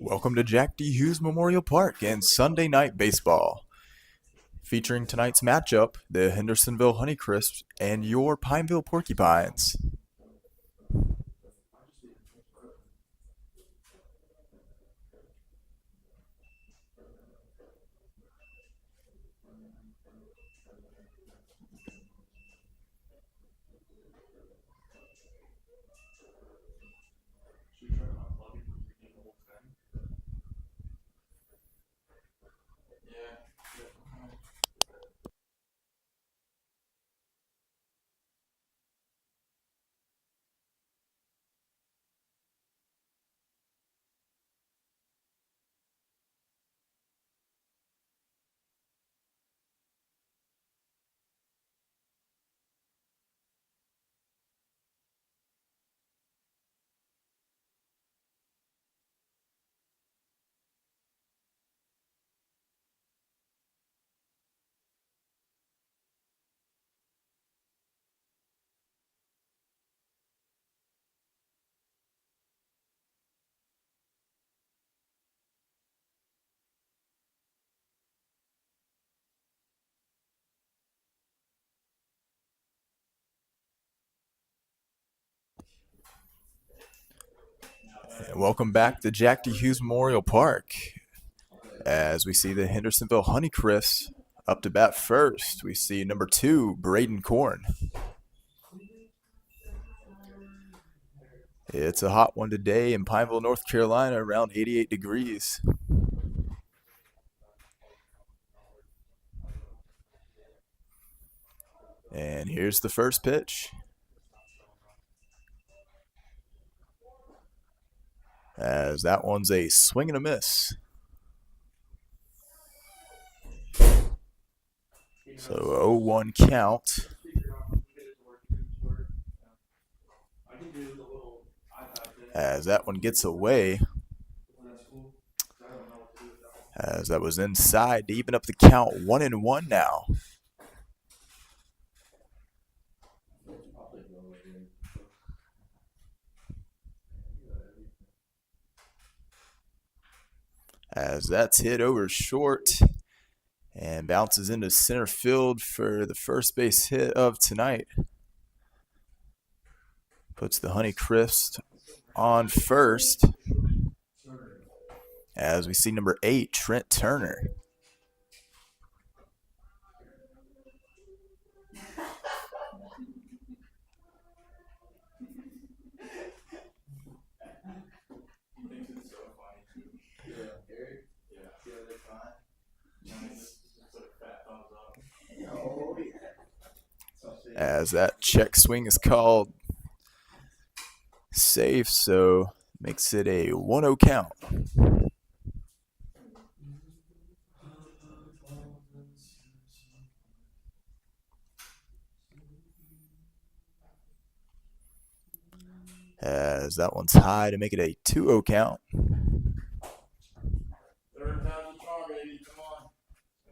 Welcome to Jack D. Hughes Memorial Park and Sunday Night Baseball. Featuring tonight's matchup, the Hendersonville Honeycrisps and your Pineville Porcupines. And welcome back to Jack D. Hughes Memorial Park. As we see the Hendersonville Honeycrisps up to bat first, we see number 2, Braden Korn. It's a hot one today in Pineville, North Carolina, around 88 degrees. And here's the first pitch. As that one's a swing and a miss. So 0-1 count. As that one gets away. As that was inside to even up the count, 1-1 now. As that's hit over short and bounces into center field for the first base hit of tonight. Puts the Honeycrisps on first. As we see number 8, Trent Turner. As that check swing is called safe, so makes it a 1-0 count. As that one's high to make it a 2-0 count. Third time's the charm, baby. Come on.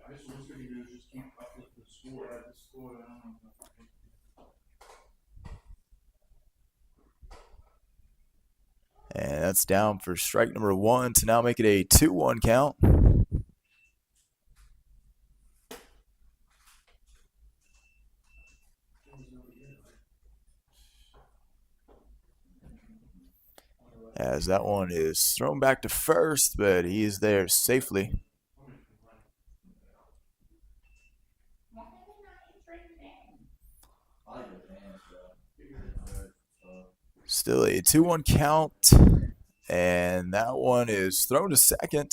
I guess what's going to do is just keep up with the score. And that's down for strike number 1 to now make it a 2-1 count. As that one is thrown back to first, but he is there safely. Still a 2-1 count, and that one is thrown to second,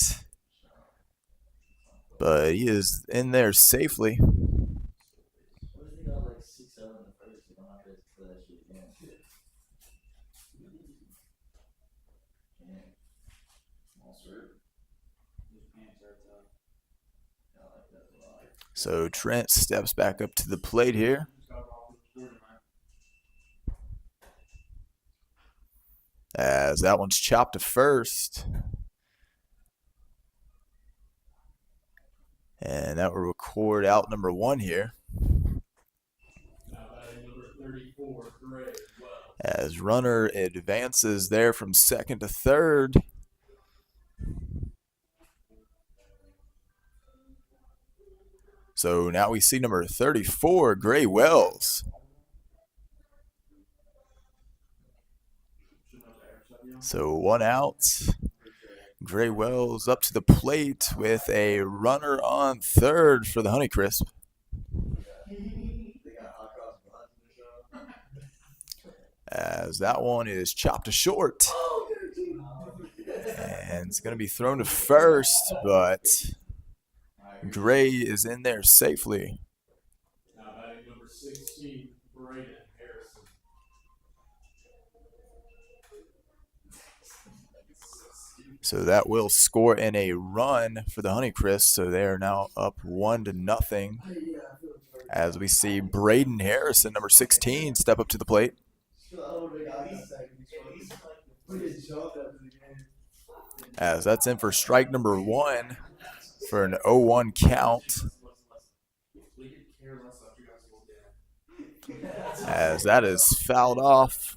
but he is in there safely. So Trent steps back up to the plate here. As that one's chopped to first. And that will record out number 1 here. As runner advances there from second to third. So now we see number 34, Gray Wells. So 1 out. Gray Wells up to the plate with a runner on third for the Honeycrisp. As that one is chopped to short. And it's going to be thrown to first, but Gray is in there safely. Now batting number 16, Braden Harrison. So that will score in a run for the Honeycrisp. So they are now up 1-0. As we see Braden Harrison, number 16, step up to the plate. As that's in for strike number 1 for an 0-1 count. As that is fouled off.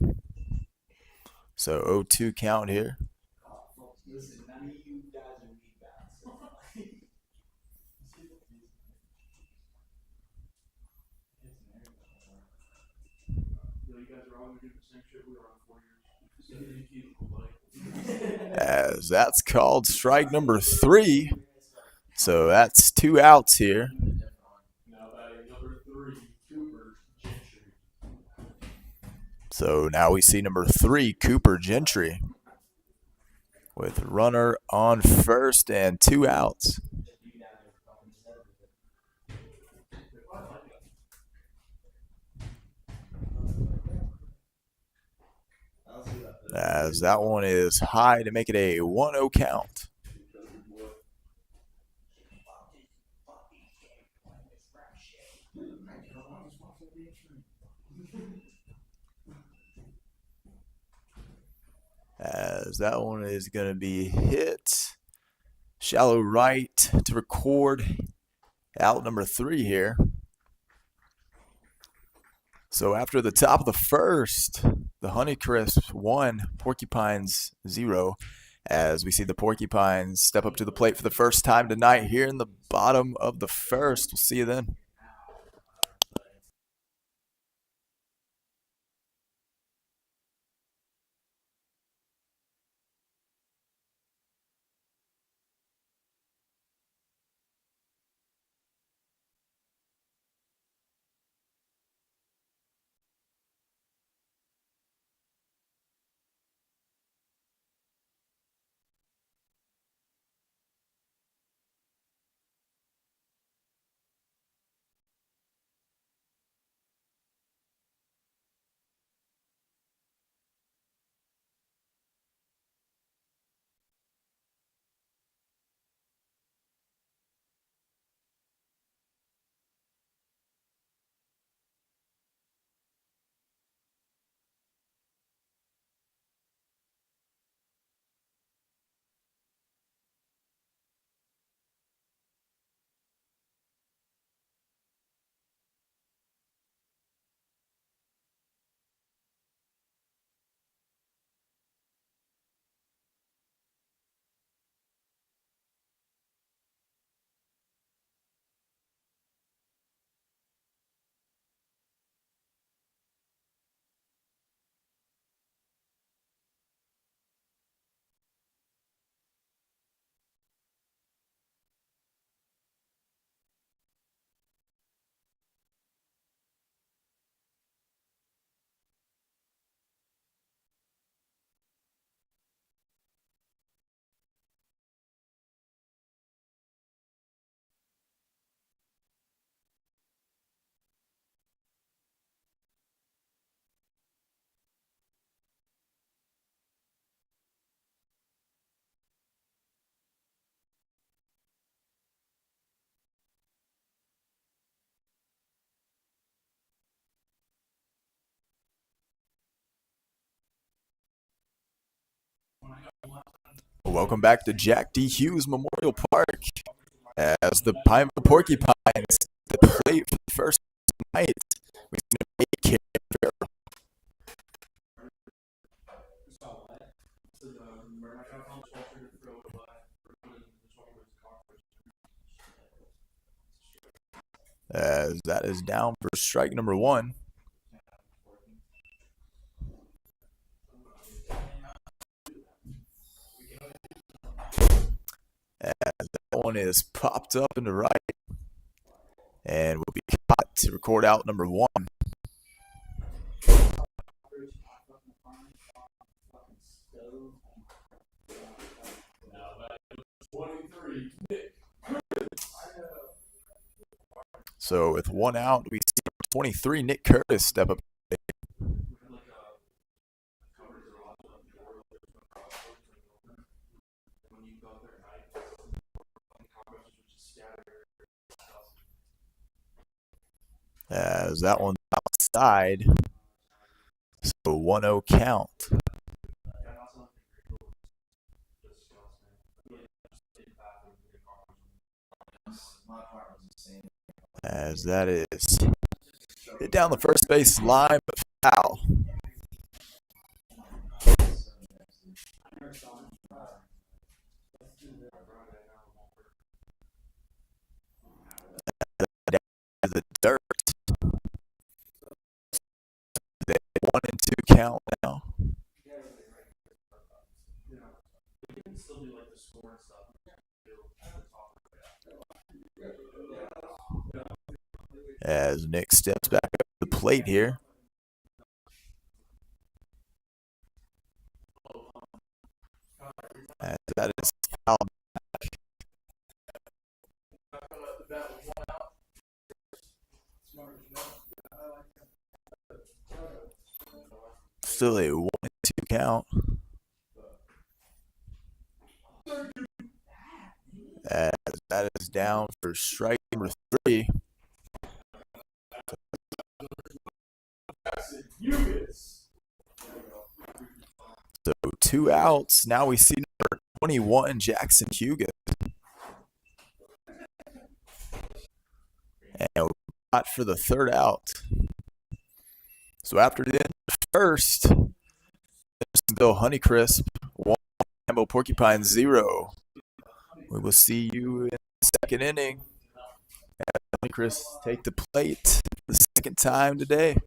So 0-2 count here. As that's called strike number 3. So that's 2 outs here. Now batting number 3, Cooper Gentry. So now we see number 3, Cooper Gentry, with runner on first and 2 outs. As that one is high to make it a 1-0 count. As that one is going to be hit shallow right to record out number 3 here. So after the top of the first, the Honeycrisps 1, Porcupines 0. As we see the Porcupines step up to the plate for the first time tonight here in the bottom of the first. We'll see you then. Welcome back to Jack D. Hughes Memorial Park as the Pineville Porcupines the plate for the first night. We see number 8, Canberra. as that is down for strike number one. As that one is popped up into right and will be caught to record out number one. So with one out, we see 23 Nick Curtis step up. As that one's outside, so 1-0 count. As that is hit down the first base line, but foul. The dirt. 1-2 count now. As Nick steps back up to the plate here. As that is foul back. Still a 1-2 count. As that is down for strike number 3. So 2 outs. Now we see number 21, Jackson Hugues. And we're out for the third out. So after the end of the first, Hendersonville Honeycrisp 1, Porcupines 0. We will see you in the second inning. As Honeycrisp take the plate for the second time today.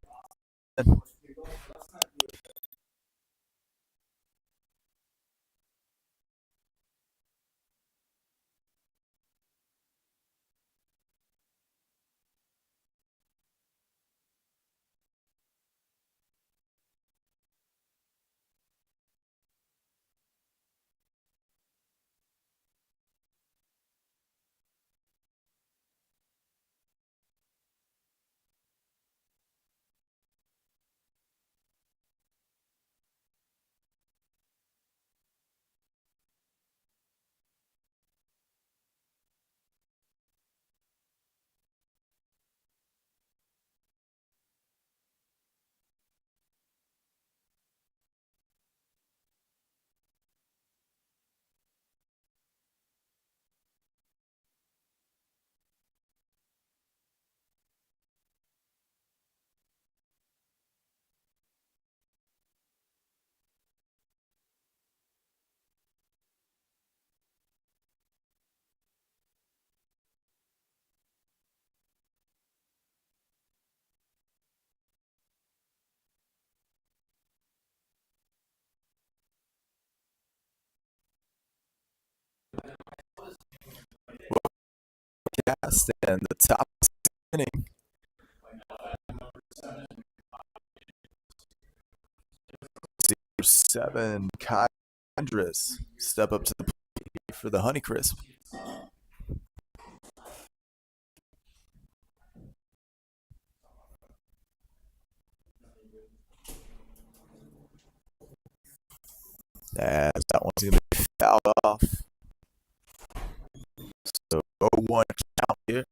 And the top inning. Seven Cadres step up to the plate for the Honeycrisp. As that one's going to be fouled off. So 0-1 count here.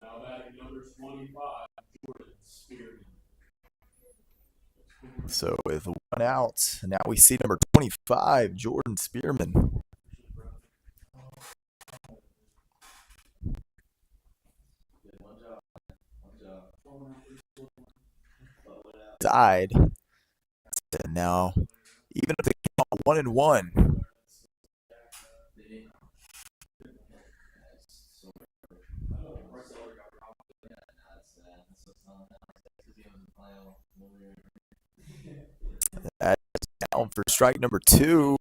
Now batting number 25, Jordan Spearman. So with 1 out, now we see number 25, Jordan Spearman. Died. And now, even if they count 1-1, That's down for strike number 2.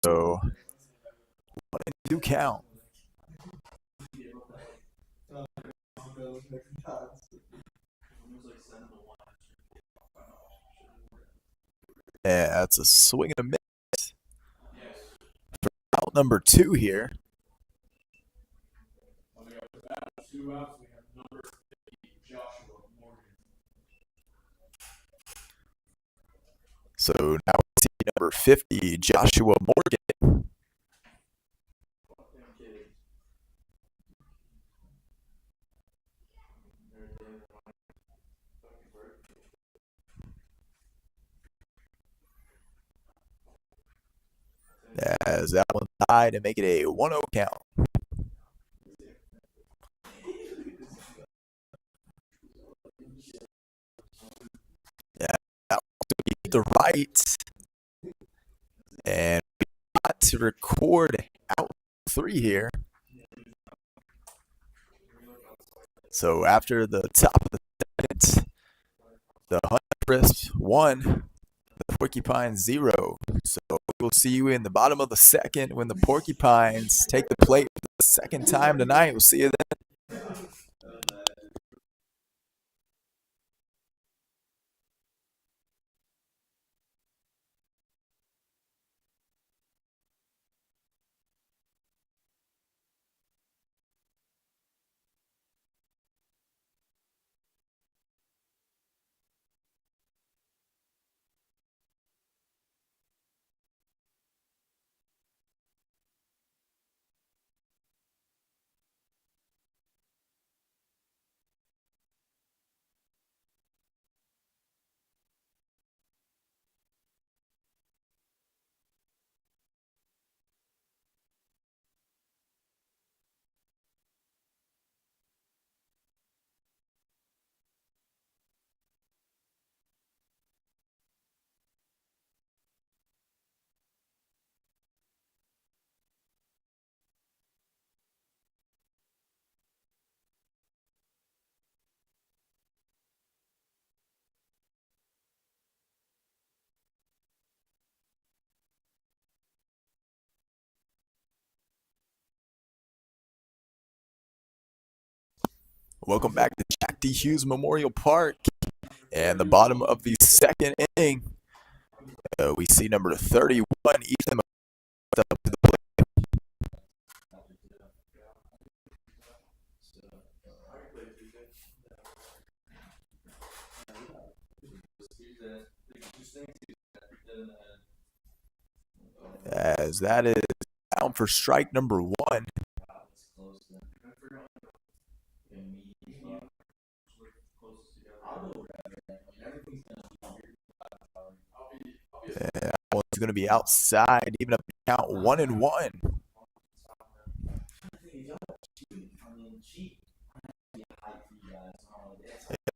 So 1-2 count. Yeah, that's a swing and a miss. Out number 2 here. We got the bat with 2 outs. We have number 50, Joshua Morgan. So now we see number 50, Joshua Morgan. As that one tied to make it a 1-0 count. Yeah, that one's going to be the right. And we got to record out 3 here. So after the top of the second, the Honeycrisps 1, the Porcupines 0. So we'll see you in the bottom of the second when the Porcupines take the plate for the second time tonight. We'll see you then. Welcome back to Jack D. Hughes Memorial Park. And the bottom of the second inning, we see number 31, Ethan up to the plate. As that is down for strike number 1. That one's going to be outside, even up to count 1-1.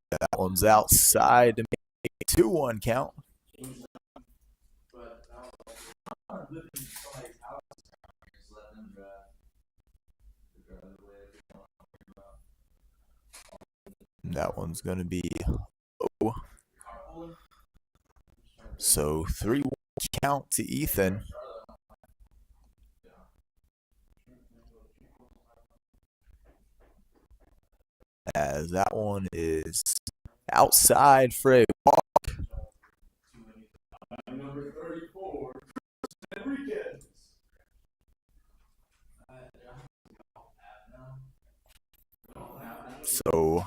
That one's outside to make a 2-1 count. That one's going to be low. So 3-1 count to Ethan. As that one is outside for a walk. Number 34, Enriquez. So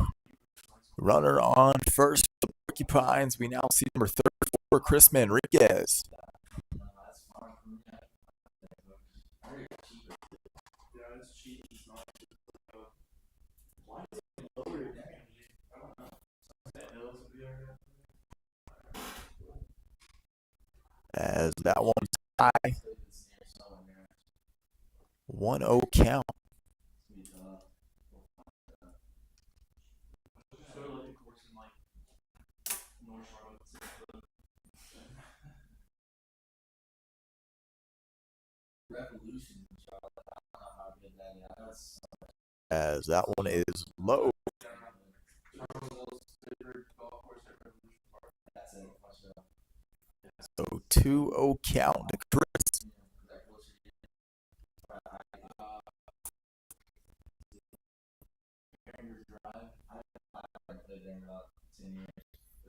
runner on first for the Porcupines. We now see number 34, Chris Enriquez. As that one tie. 1-0 count. As that one is low. So 2-0 count to Chris.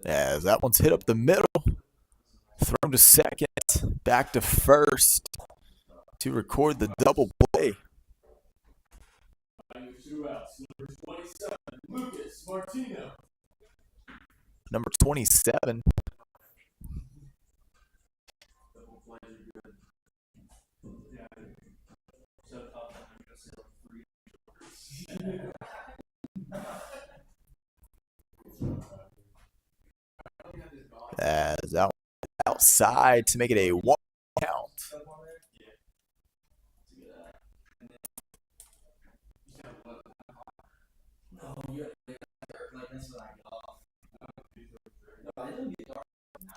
As that one's hit up the middle, thrown to second, back to first to record the double play. 2 outs. Number 27, Lucas Martino. Number 27. Double plays are good. Yeah. So tough. I'm gonna say like 3. As that outside to make it a 1 count.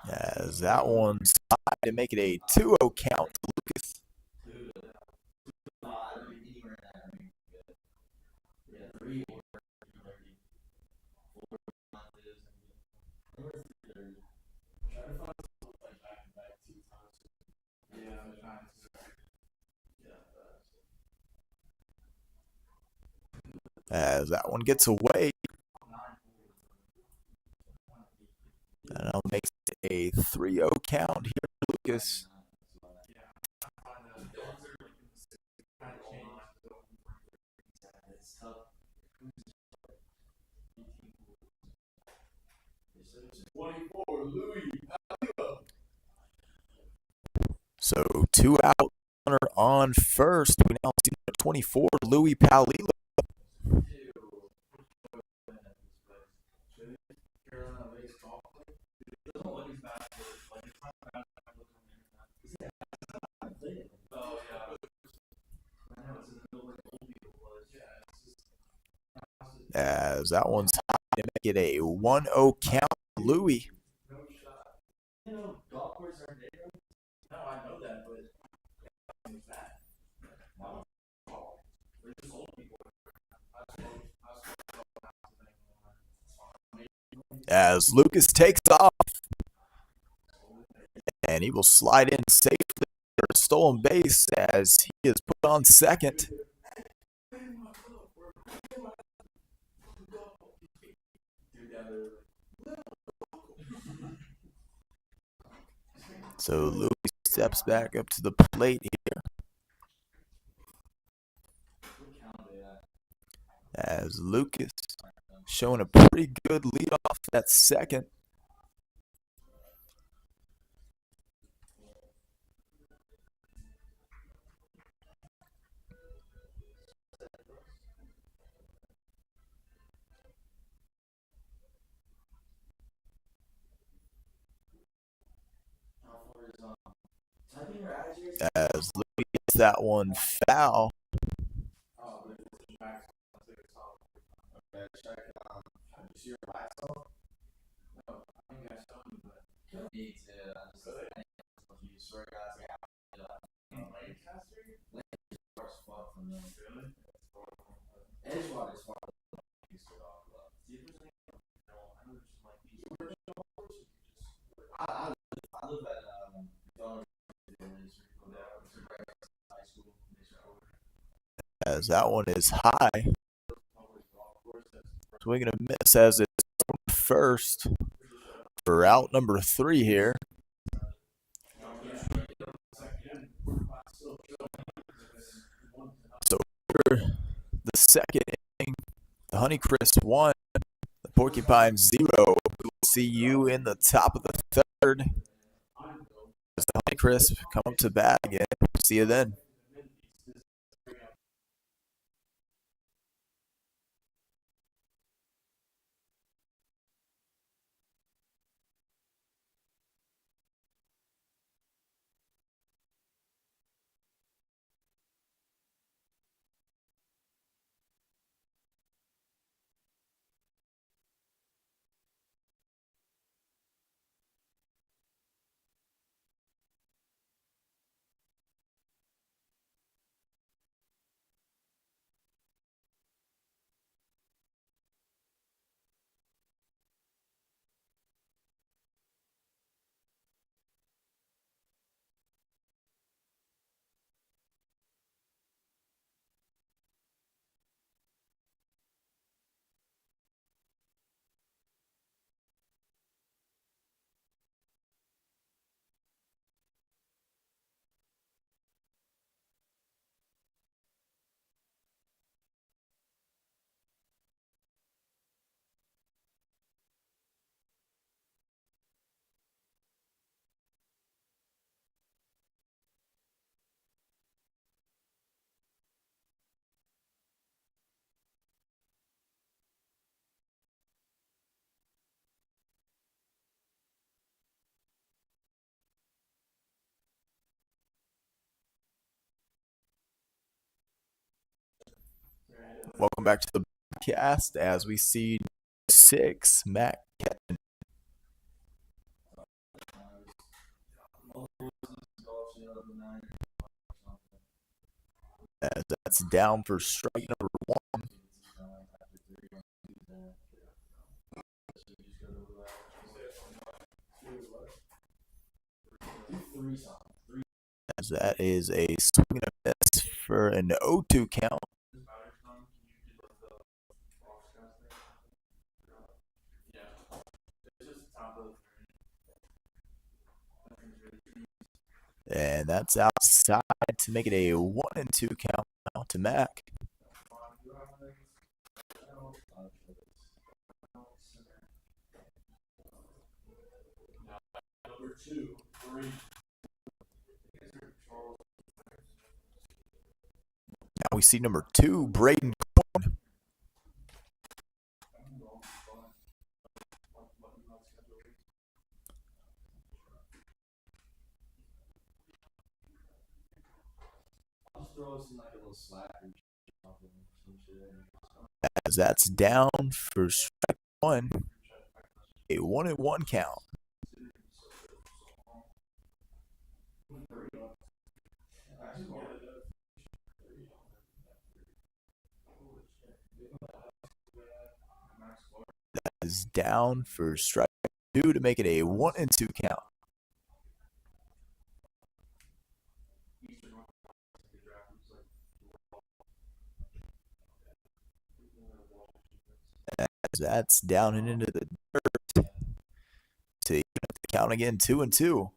As that one's high to make it a 2-0 count to Lucas. As that one gets away, and that makes it a 3-0 count here to Lucas. So 2 out, runner on first. We now see 24, Louis Palillo. As that one's high to make it a 1-0 count, Louis. No, I know that, but As Lucas takes off, and he will slide in safely for a stolen base as he is put on second. So Louis steps back up to the plate here. As Lucas showing a pretty good lead off that second. As Louis gets that one foul. As that one is high. Swing and a miss as it's first for out number 3 here. So for the second inning, the Honeycrisps 1, the Porcupines 0. We'll see you in the top of the third as the Honeycrisps come up to bat again. See you then. Welcome back to the podcast as we see 6 Matt Ketton. As that's down for strike number 1. As that is a swing and a miss for an 0-2 count. And that's outside to make it a 1-2 count out to Mac. Now we see number 2, Braden Corn. As that's down for strike 1, a 1-1 count. That is down for strike 2 to make it a 1-2 count. As that's down and into the dirt to even up the count again, 2-2.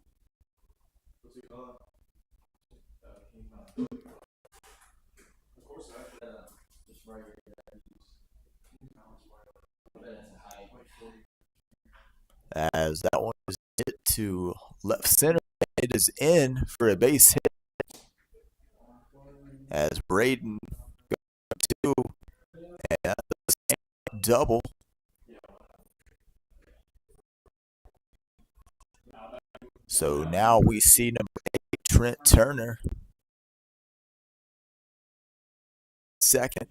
As that one is hit to left center, it is in for a base hit. As Braden goes 2, and that's a double. So now we see number 8, Trent Turner, second.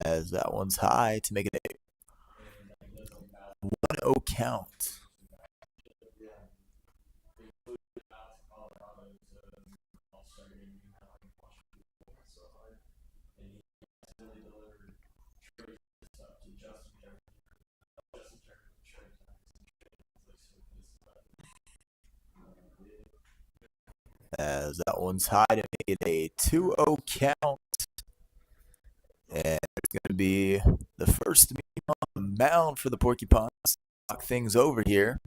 As that one's high to make it a 1-0 count. As that one's high to make it a 2-0 count. And it's going to be the first meeting on the mound for the Porcupines. Talk things over here.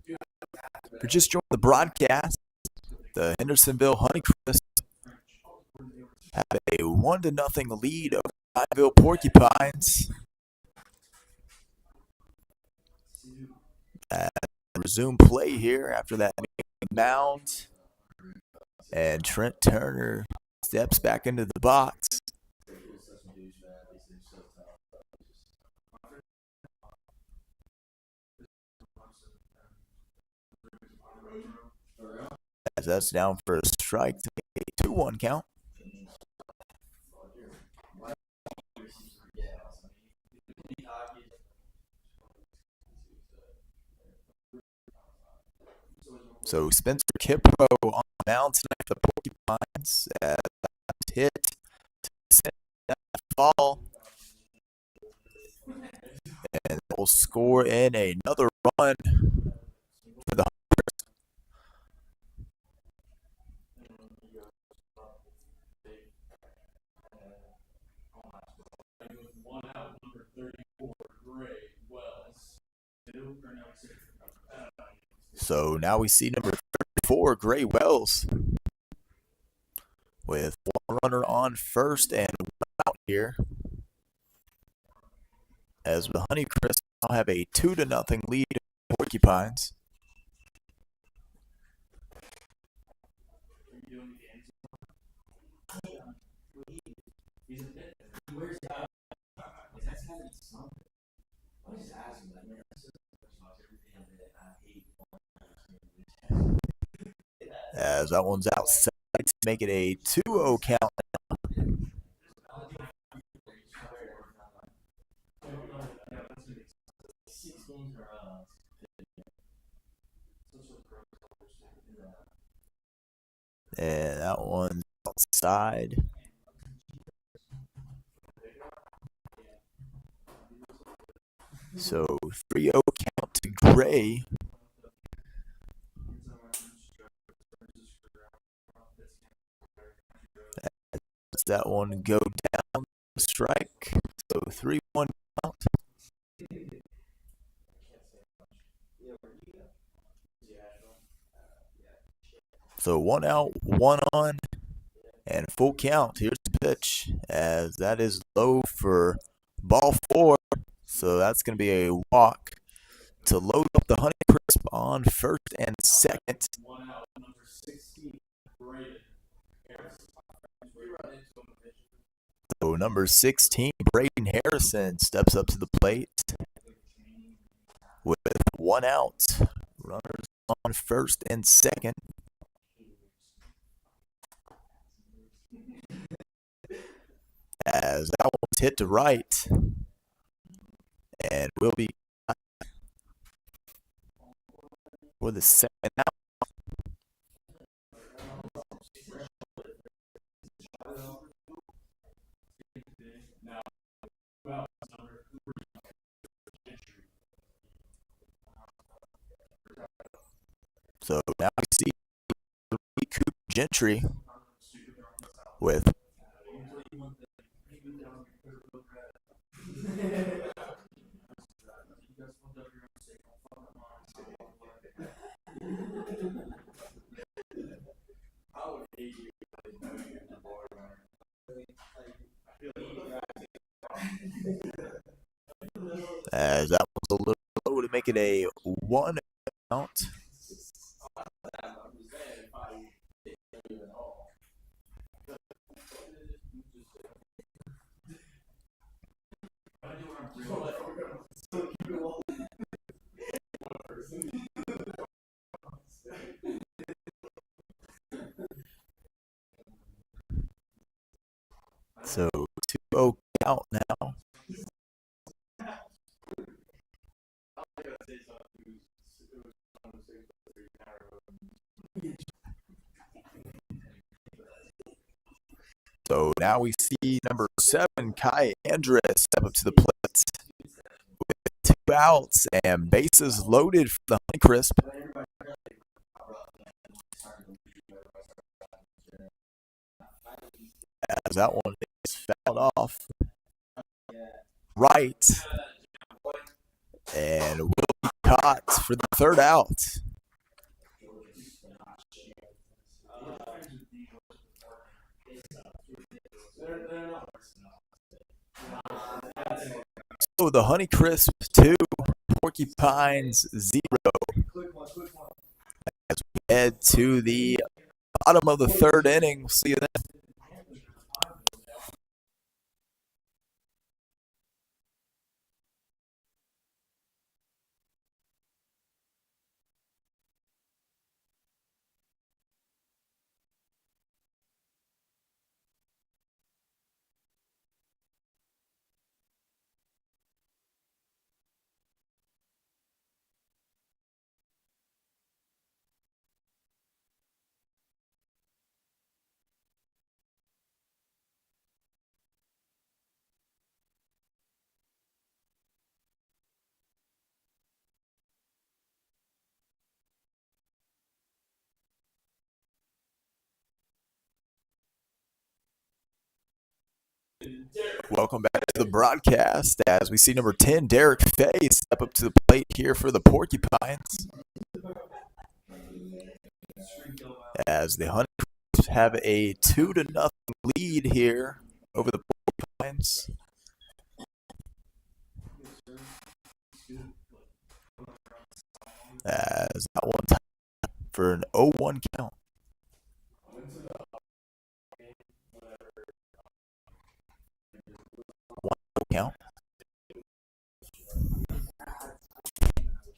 For just joining the broadcast, the Hendersonville Honeycrisps have a 1-0 lead over Pineville Porcupines. Resume play here after that mound. And Trent Turner steps back into the box. As that's down for a strike to make a 2-1 count. So Spencer Kipro on the mound tonight for the Porcupines. As that's hit to that fall. And will score in another run for the Hunters. So now we see number 34, Gray Wells, with one runner on first and one out here. As the Honeycrisps now have a 2-0 lead over Porcupines. He's a pit. Where's that? That's gotta be something. I was just asking, like, man, this is everything that I hate. As that one's outside to make it a 2-0 count. And that one's outside. So 3-0 count to Gray. As that one go down the strike. So 3-1 count. So 1 out, 1 on, and full count. Here's the pitch, as that is low for ball 4. So that's going to be a walk to load up the Honeycrisp on first and second. 1 out, number 16, Braden Harrison. So number 16, Braden Harrison, steps up to the plate with 1 out. Runners on first and second. As that one's hit to right. And will be for the second out. So now we see Coop Gentry with as that was a little low to make it a 1 count. So 2-0 count now. So now we see number 7, Kai Andrus, step up to the plate with 2 outs and bases loaded for the Honeycrisp. As that one is fouled off right and will be caught for the 3rd out. So the Honeycrisp 2, Porcupines 0. As we head to the bottom of the 3rd inning, we'll see you then. Welcome back to the broadcast as we see number 10, Derek Fay, step up to the plate here for the Porcupines. As the Honeycrisps have a 2-0 lead here over the Porcupines. As that one time for an 0-1 count. count.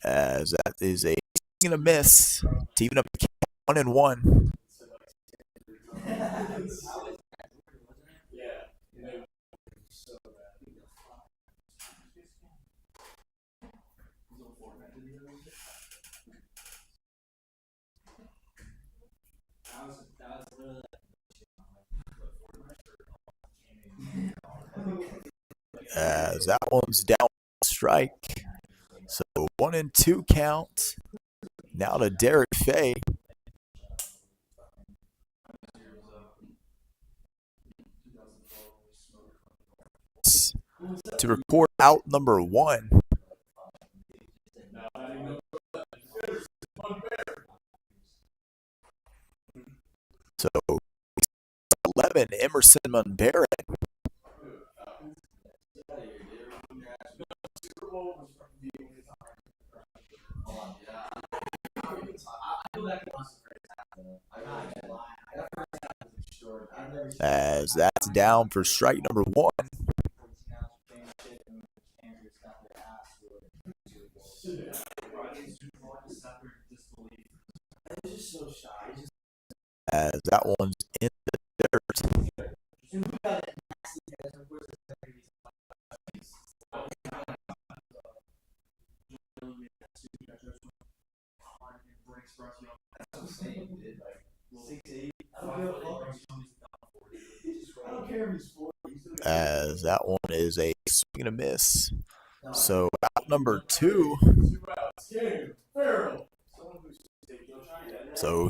As that is a swing and a miss to even up the count 1-1. As that one's down strike. So 1-2 count. Now to Derek Fay. To record out number 1. So 11, Emerson Munbarrett. As that's down for strike number 1. As that one's in the dirt. As that one is a swing and a miss. So out number 2. So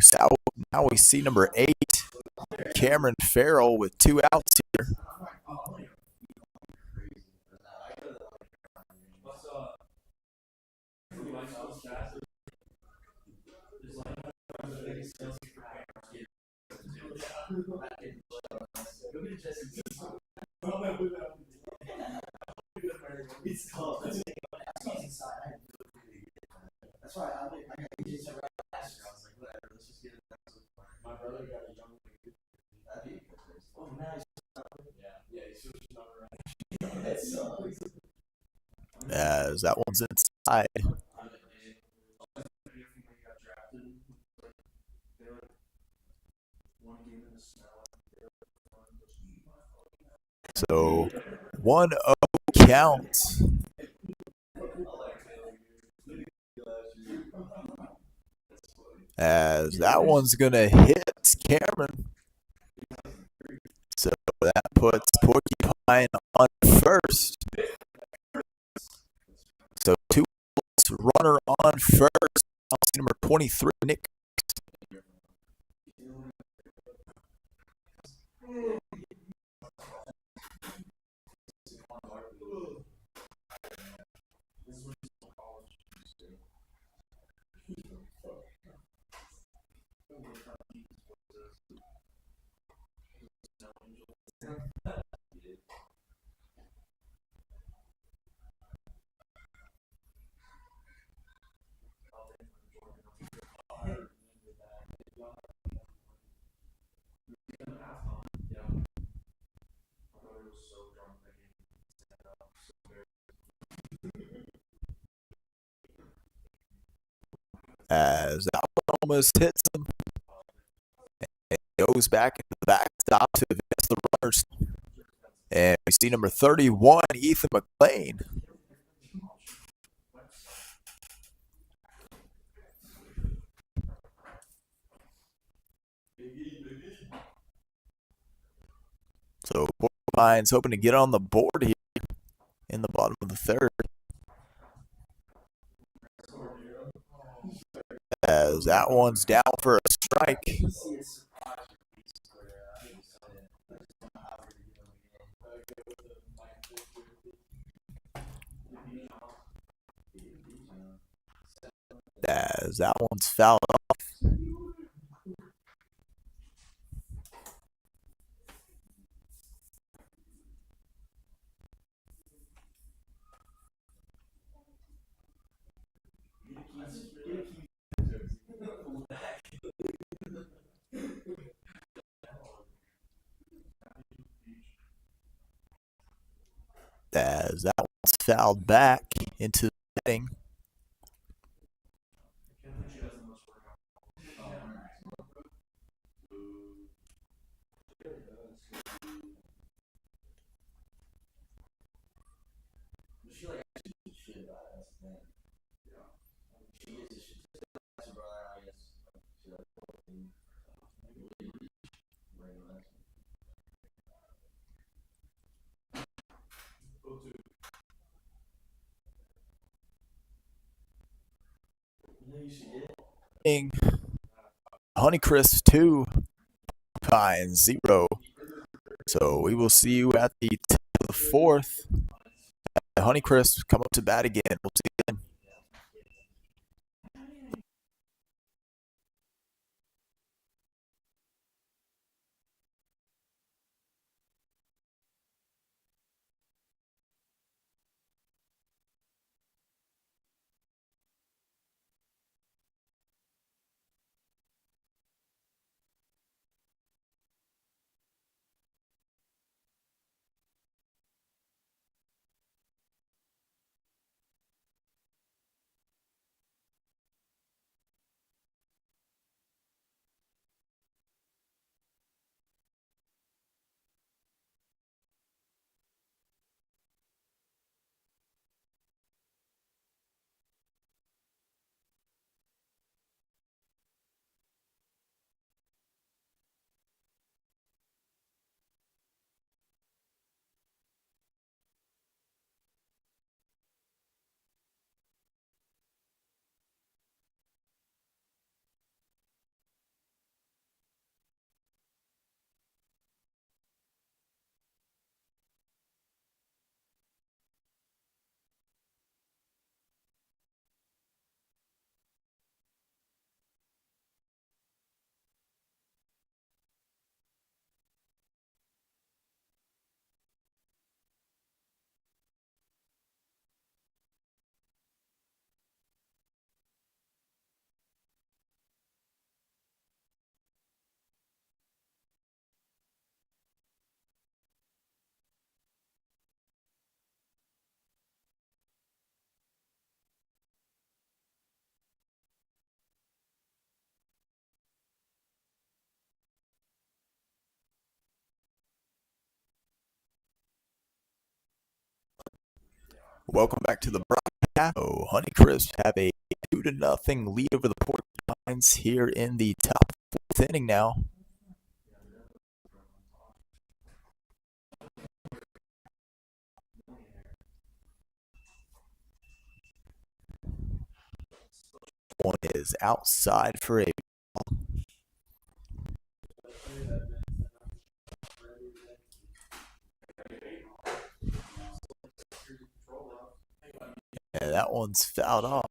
now we see number 8, Cameron Farrell, with 2 outs here. As that one's inside. So 1-0 count. As that one's going to hit Cameron. So that puts Porcupine on first. So 2 runner on first. Number 23, Nick. As that one almost hits him. And goes back into the backstop to advance the runners. And we see number 31, Ethan McLean. So Porcupines hoping to get on the board here in the bottom of the 3rd. As that one's down for a strike. As that one's fouled off. as that one's fouled back into the netting. Honeycrisps 2, Pines 0. So we will see you at the top of the fourth. Honeycrisps come up to bat again. We'll see you then. Welcome back to the broadcast. Honeycrisps have a 2-0 lead over the Porcupines here in the top fourth inning now. One is outside for a ball. Yeah, that one's fouled off.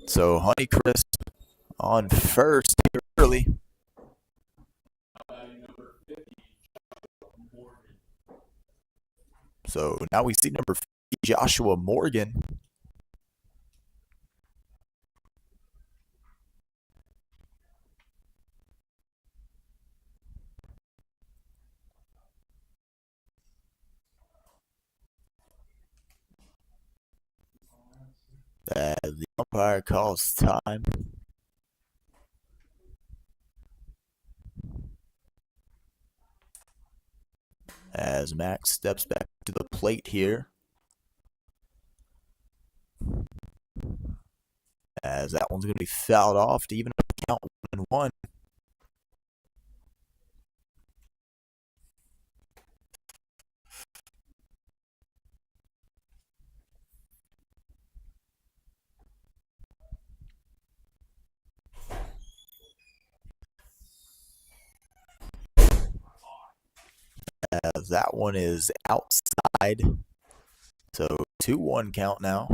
So Honeycrisp on first here early. So now we see number 50, Joshua Morgan. As the umpire calls time. As Max steps back to the plate here. As that one's going to be fouled off to even up the count 1-1. As that one is outside. So 2-1 count now.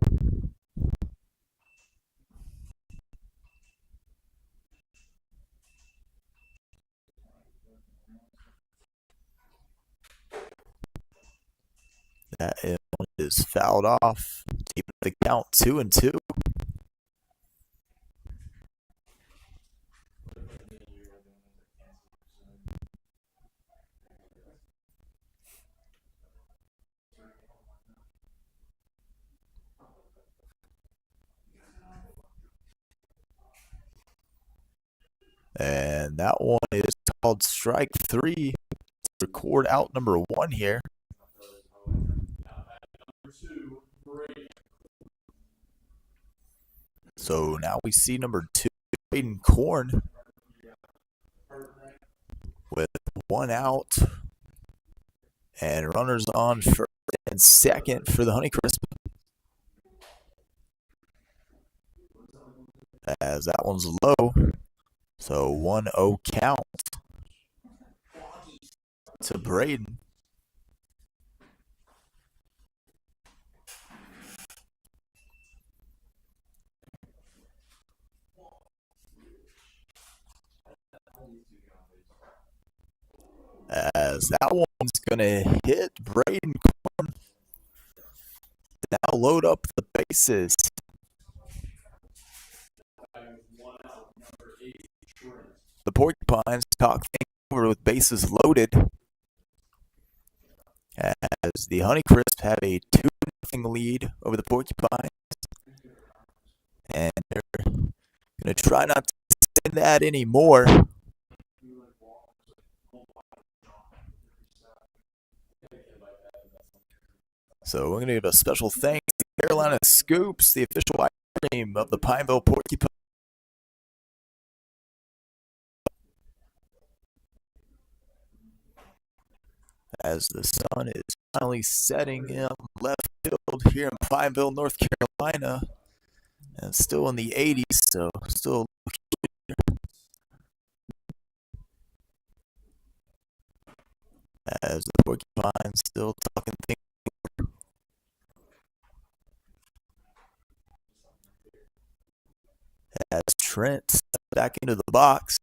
That one is is fouled off. Even the count 2-2. And that one is called strike 3. Record out number 1 here. So now we see number 2, Braden Korn, with 1 out and runners on first and second for the Honeycrisp. As that one's low. So 1-0 count to Braden. As that one's going to hit Braden Korn. Now load up the bases. The Porcupines talk things over with bases loaded. As the Honeycrisps have a 2-0 lead over the Porcupines. And they're going to try not to extend that anymore. So we're going to give a special thanks to Carolina Scoops, the official ice cream of the Pineville Porcupines. As the sun is finally setting in left field here in Pineville, North Carolina. And still in the 80s, so still as the Porcupines still talking things. As Trent steps back into the box.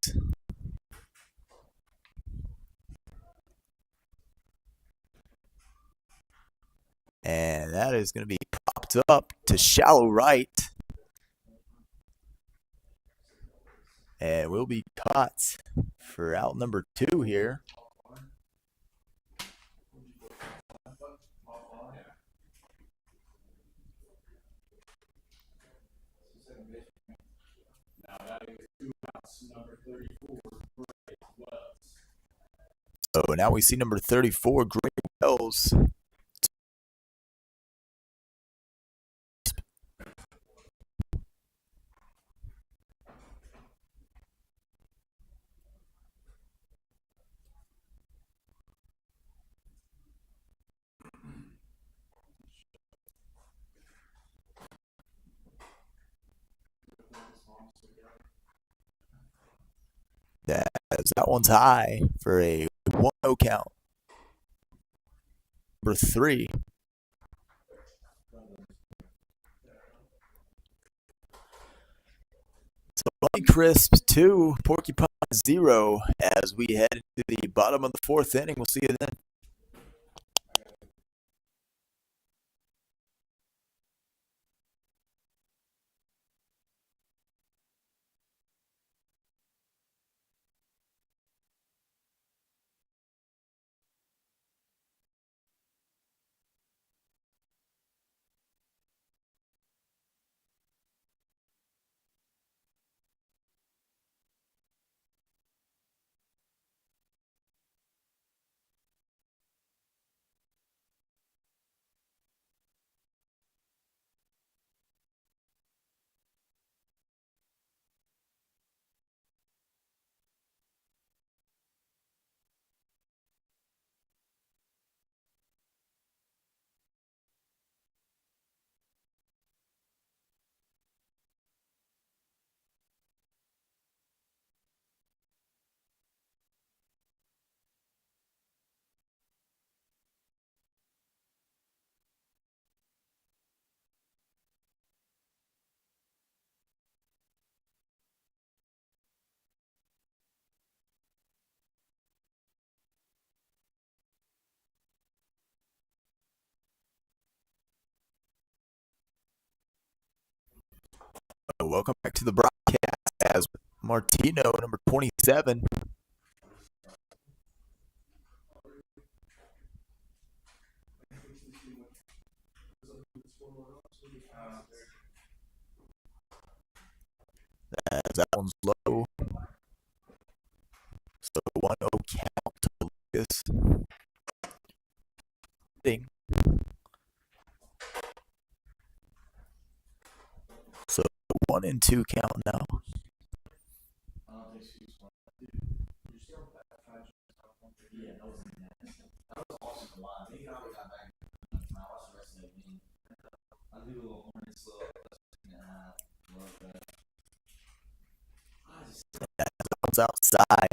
And that is going to be popped up to shallow right. And will be caught for out number 2 here. So now we see number 34, Gray Wells. That one's high for a 1-0 count. Number 3. So Honeycrisps 2, Porcupines 0 as we head into the bottom of the 4th inning. We'll see you then. welcome back to the broadcast as Martino, number 27. As that one's low. So 1-0 count to Lucas. So 1-2 count now. That one's outside.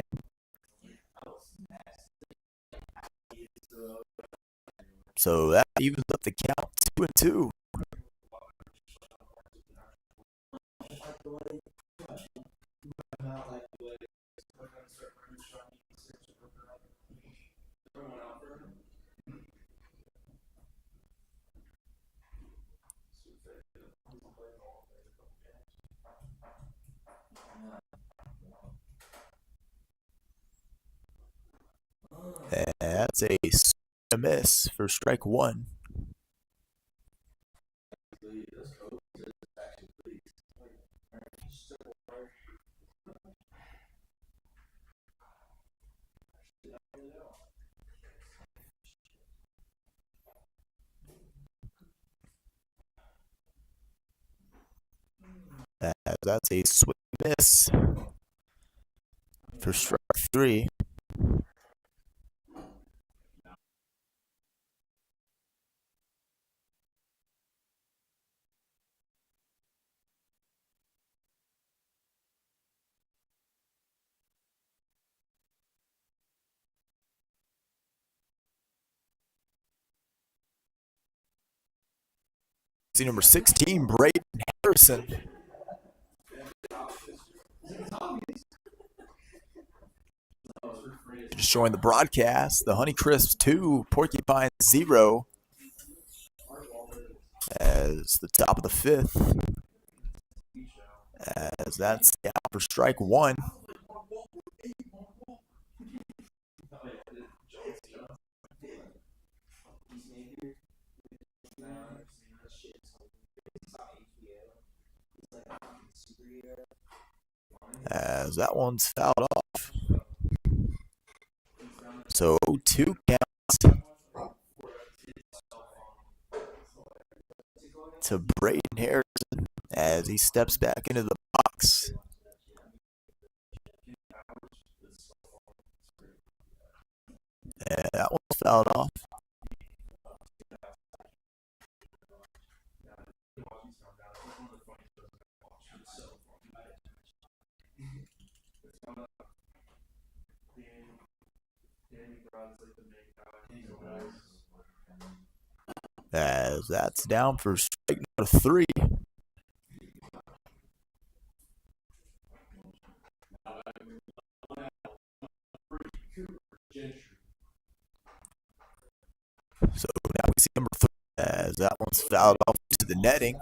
So that evens up the count 2-2. That's a miss for strike one. That's a swing miss for strike three. See number 16, Braden Henderson. Just joined the broadcast. The Honeycrisps 2, Porcupines 0. As the top of the fifth. As that's down for strike one. As that one's fouled off. So 2 counts to Braden Harrison as he steps back into the box. And that one's fouled off. As that's down for strike number 3. So now we see number 3 as that one's fouled off to the netting.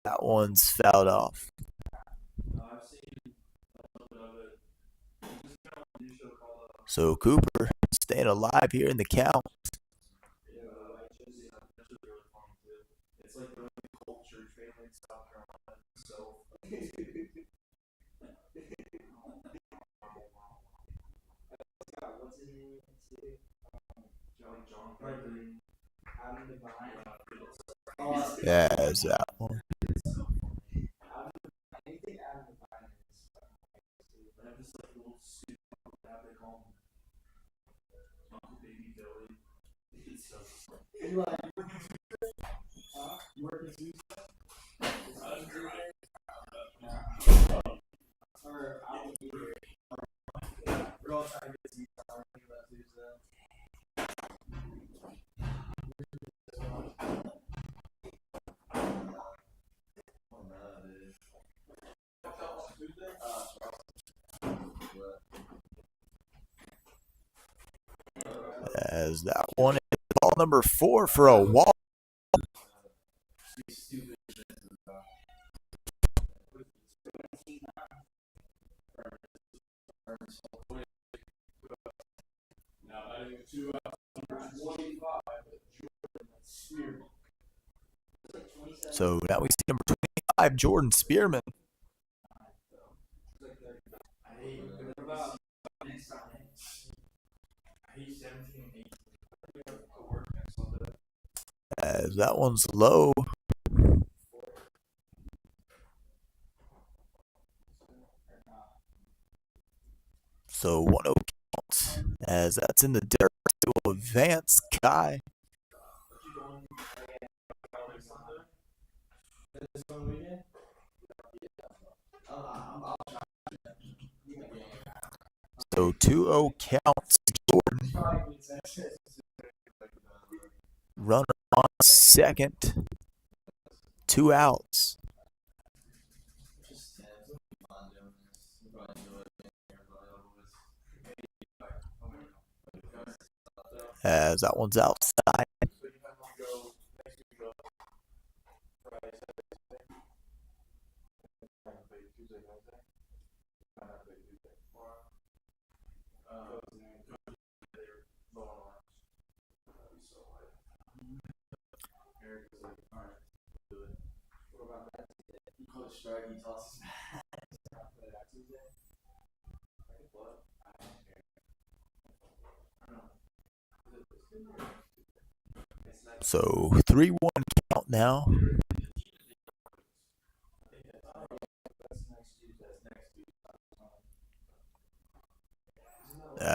That one's fouled off. So Cooper staying alive here in the count. Yeah, there's that one. as that one is ball number 4 for a walk. So now we see number 25, Jordan Spearman. As that one's low. So 1-0 count, as that's in the dirt. It will advance Kai. So 2-0 counts Jordan. Runner on second. 2 outs. As that one's outside. So 3-1 count now.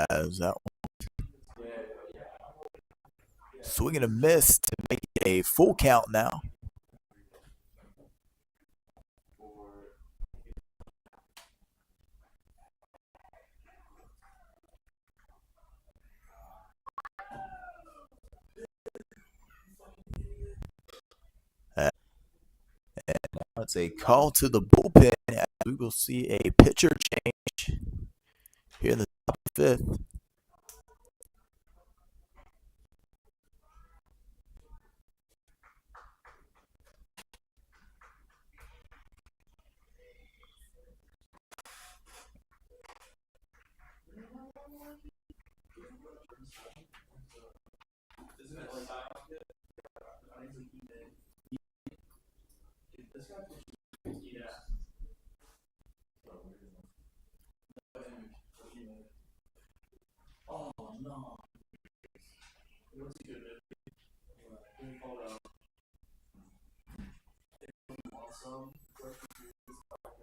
As that one swinging a miss to make it a full count now. And now it's a call to the bullpen as we will see a pitcher change here in the top of the 5th.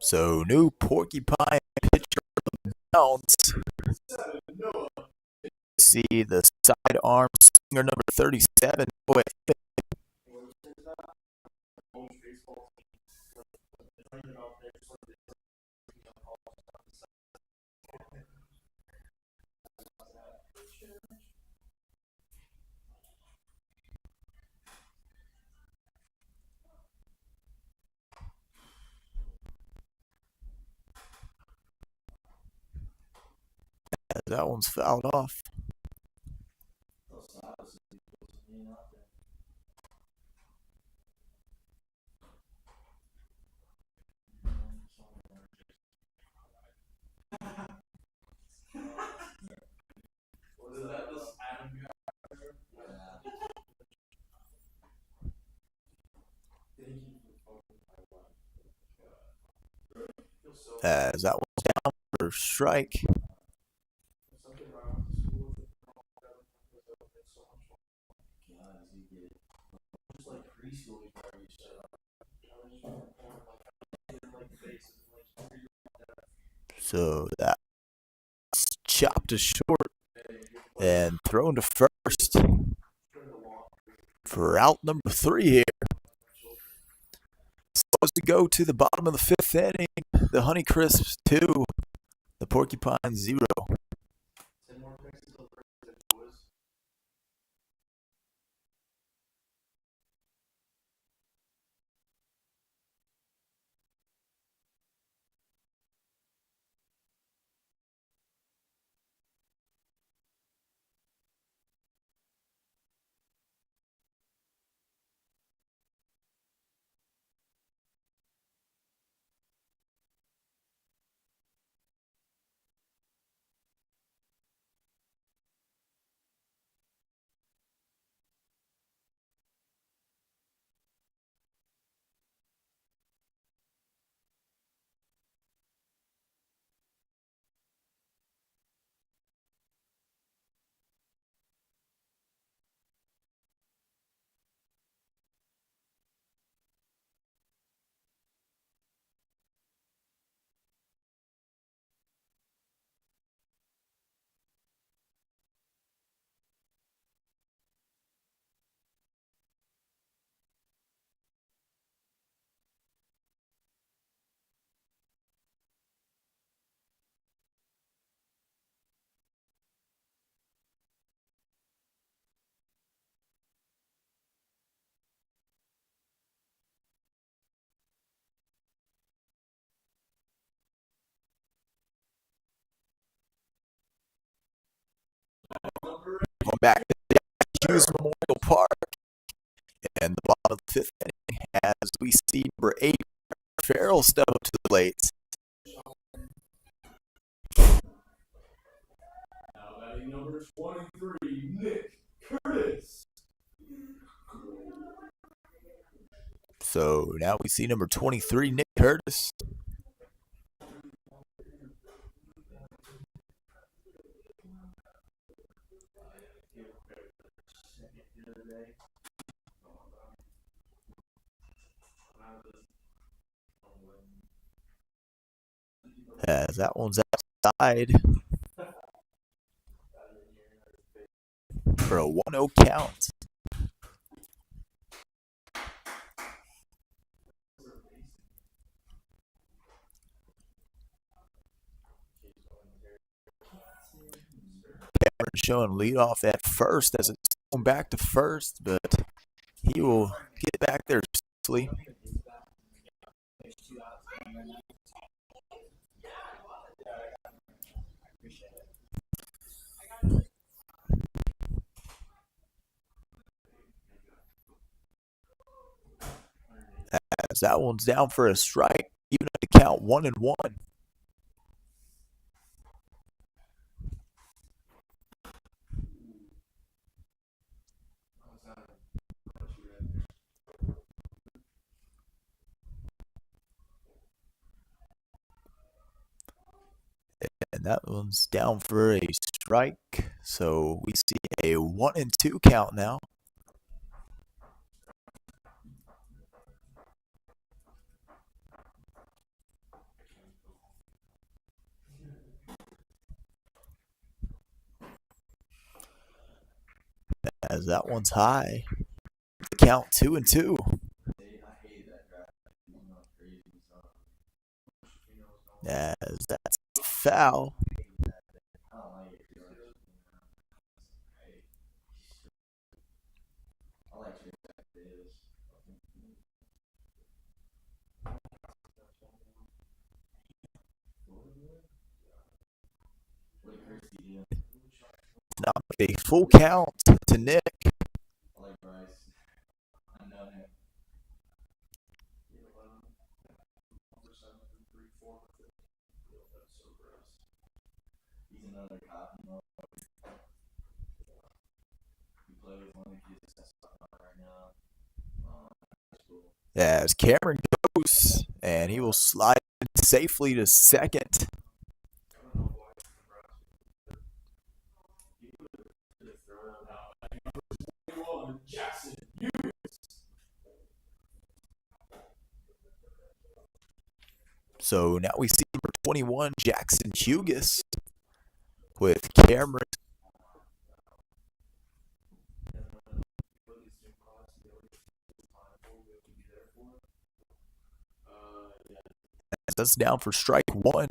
So new Porcupine pitcher bounce. See the sidearm swinger number 37. That one's fouled off. As that one's down for strike. So that's chopped to short and thrown to first for out number 3 here. Supposed to go to the bottom of the 5th inning. The Honeycrisps 2, the Porcupines 0. Going back to Hughes Memorial Park and the bottom of the fifth inning as we see number 8 Farrell step up to the plate. Now batting number 23, Nick Curtis. So now we see number 23, Nick Curtis. As that one's outside for a 1-0 count. Cameron showing leadoff at first as it's going back to first, but he will get back there safely. As that one's down for a strike, even at the count 1-1. And that one's down for a strike. So we see a 1-2 count now. As that one's high. The count 2-2. As that's foul. Now a full count to Nick. As Cameron goes, and he will slide safely to second. So now we see number 21, Jackson Hughes, with Cameron. That's down for strike 1.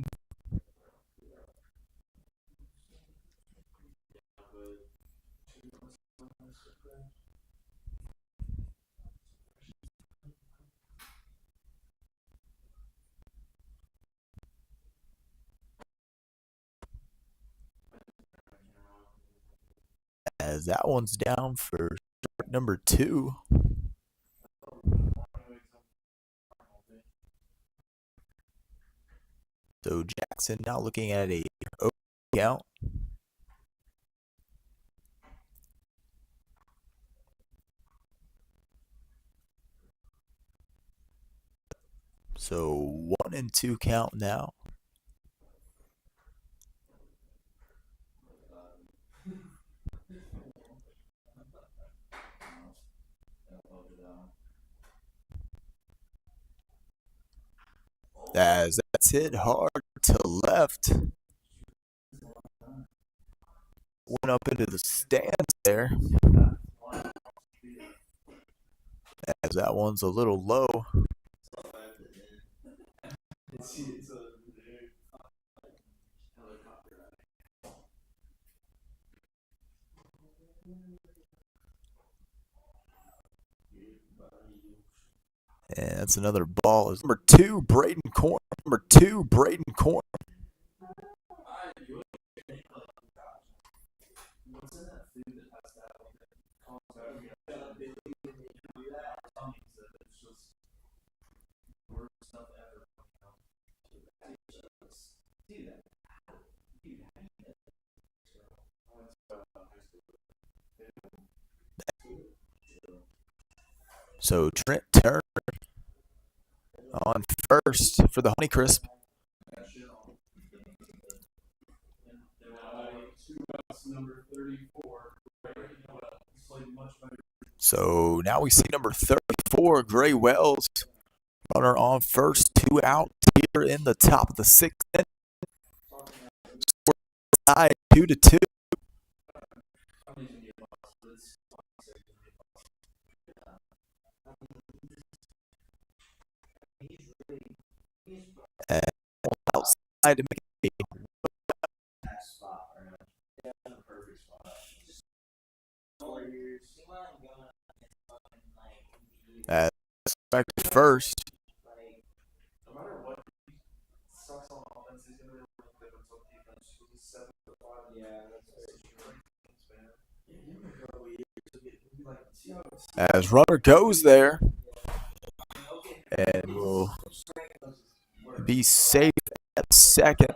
As that one's down for strike number 2. So Jackson now looking at a 0 count. So 1-2 count now. As that's hit hard to left. Went up into the stands there. As that one's a little low. And that's another ball. It's number 2, Braden Corn. Number 2, Braden Corn. So Trent Turner on first for the Honeycrisp. Number 34. So now we see number 34, Gray Wells. Runner on first, 2 out here in the top of the sixth inning. Side 2-2. And outside to make it back to first. No matter what, he sucks on offense. He's gonna be able to make difference on defense. He's 7'5". Yeah, that's As runner goes there and will be safe at second.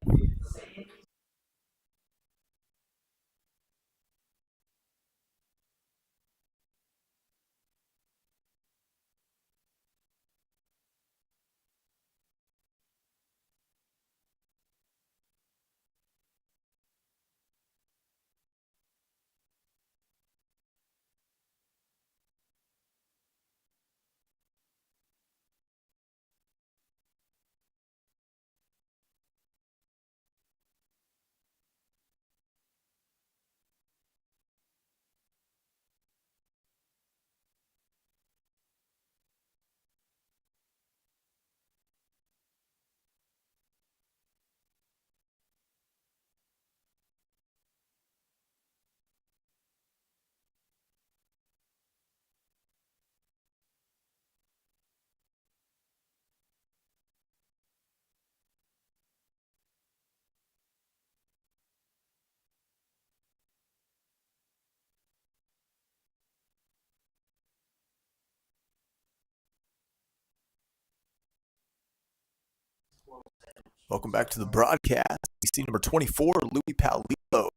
Welcome back to the broadcast. We see number 24, Louis Palillo.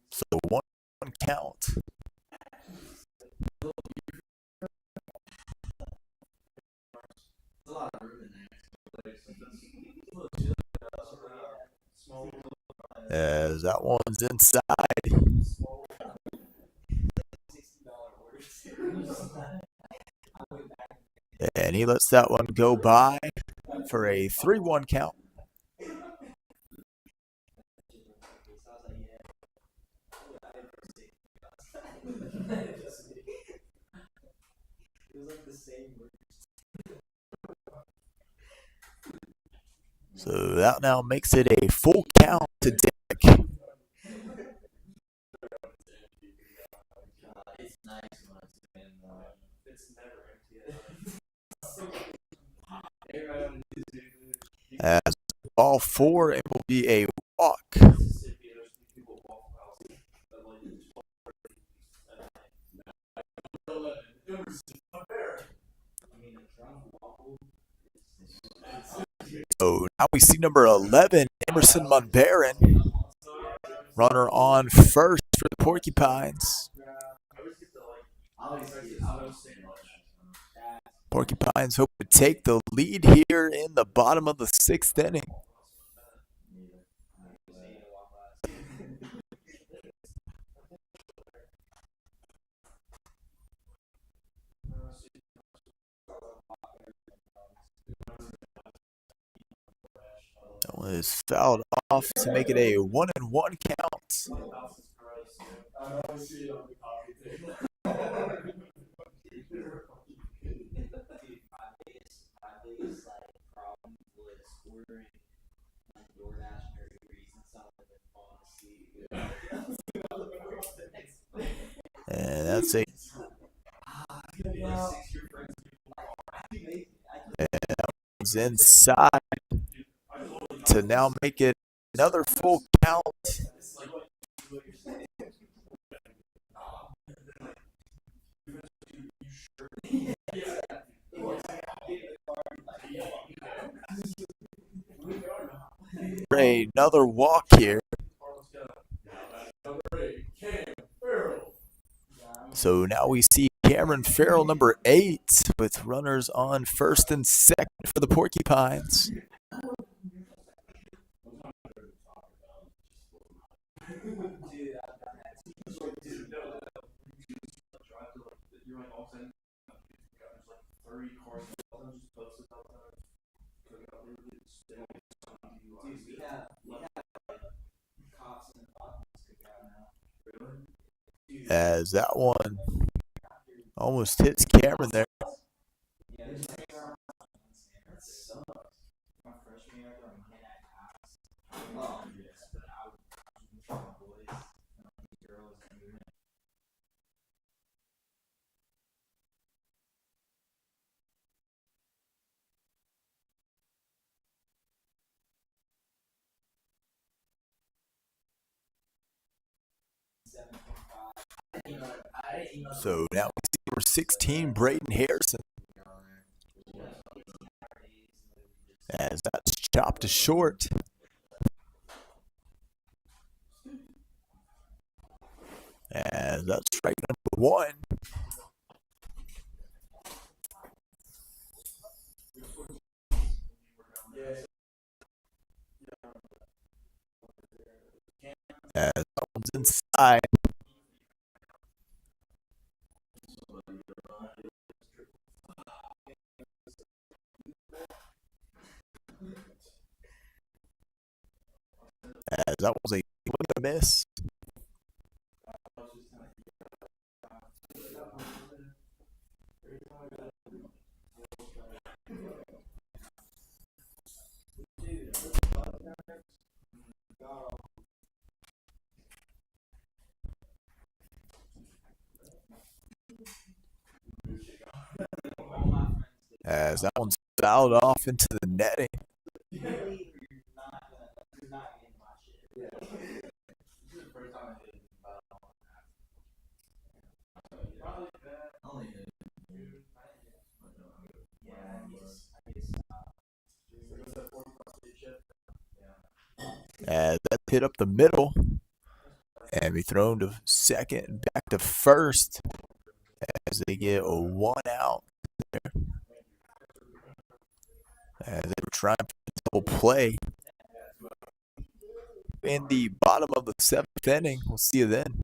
So 1 count. As that one's inside. And he lets that one go by for a 3-1 count. So that now makes it a full count to Dick. As ball 4, it will be a walk. So now we see number 11, Emerson Munbaran. Runner on first for the Porcupines. Porcupines hope to take the lead here in the bottom of the sixth inning. That one is fouled off to make it a 1-1 count. And that's a inside to now make it another full count. another walk here. So now we see Cameron Farrell, number 8, with runners on first and second for the Porcupines. As that one almost hits Cameron there. So now we see number 16, Braden Harrison. As that's chopped to short. As that's strike number 1. As that one's inside. As that was a miss. As that one's fouled off into the netting. As that hit up the middle and be thrown to second and back to first as they get a 1 out there. As they were trying to double play in the bottom of the 7th inning. We'll see you then.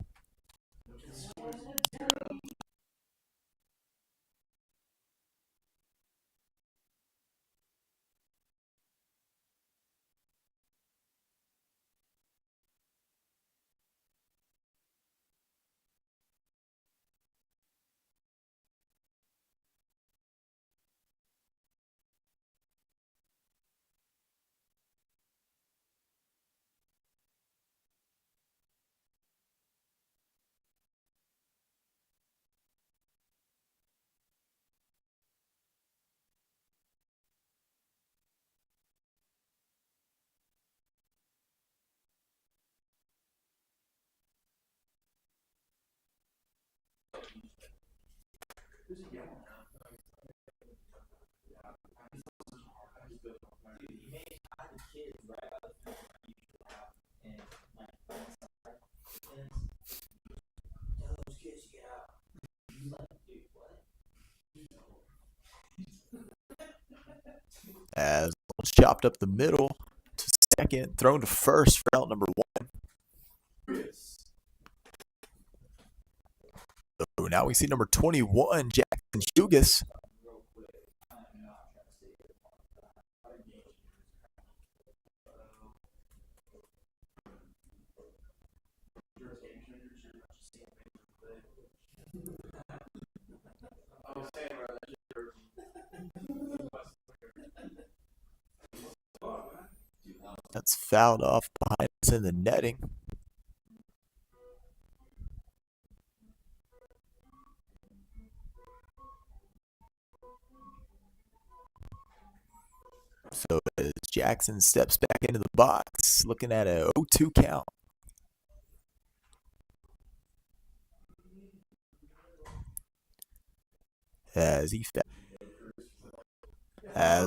As it's chopped up the middle to second, thrown to first for out number 1. So now we see number 21, Jackson Hugas. That's fouled off behind us in the netting. So as Jackson steps back into the box, looking at a 0-2 count. As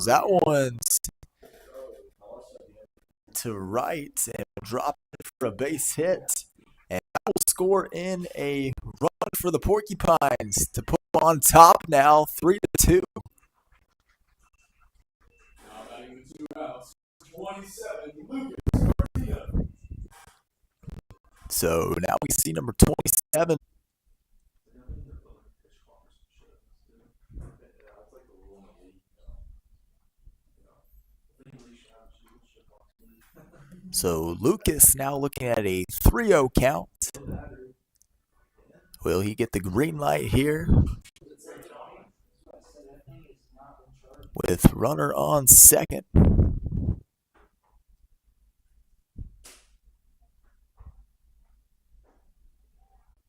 that one's to right and drop it for a base hit. And that will score in a run for the Porcupines to put them on top now, 3-2. Now batting with 2 outs, 27, Lucas. So now we see number 27. So Lucas now looking at a 3-0 count. Will he get the green light here? With runner on second.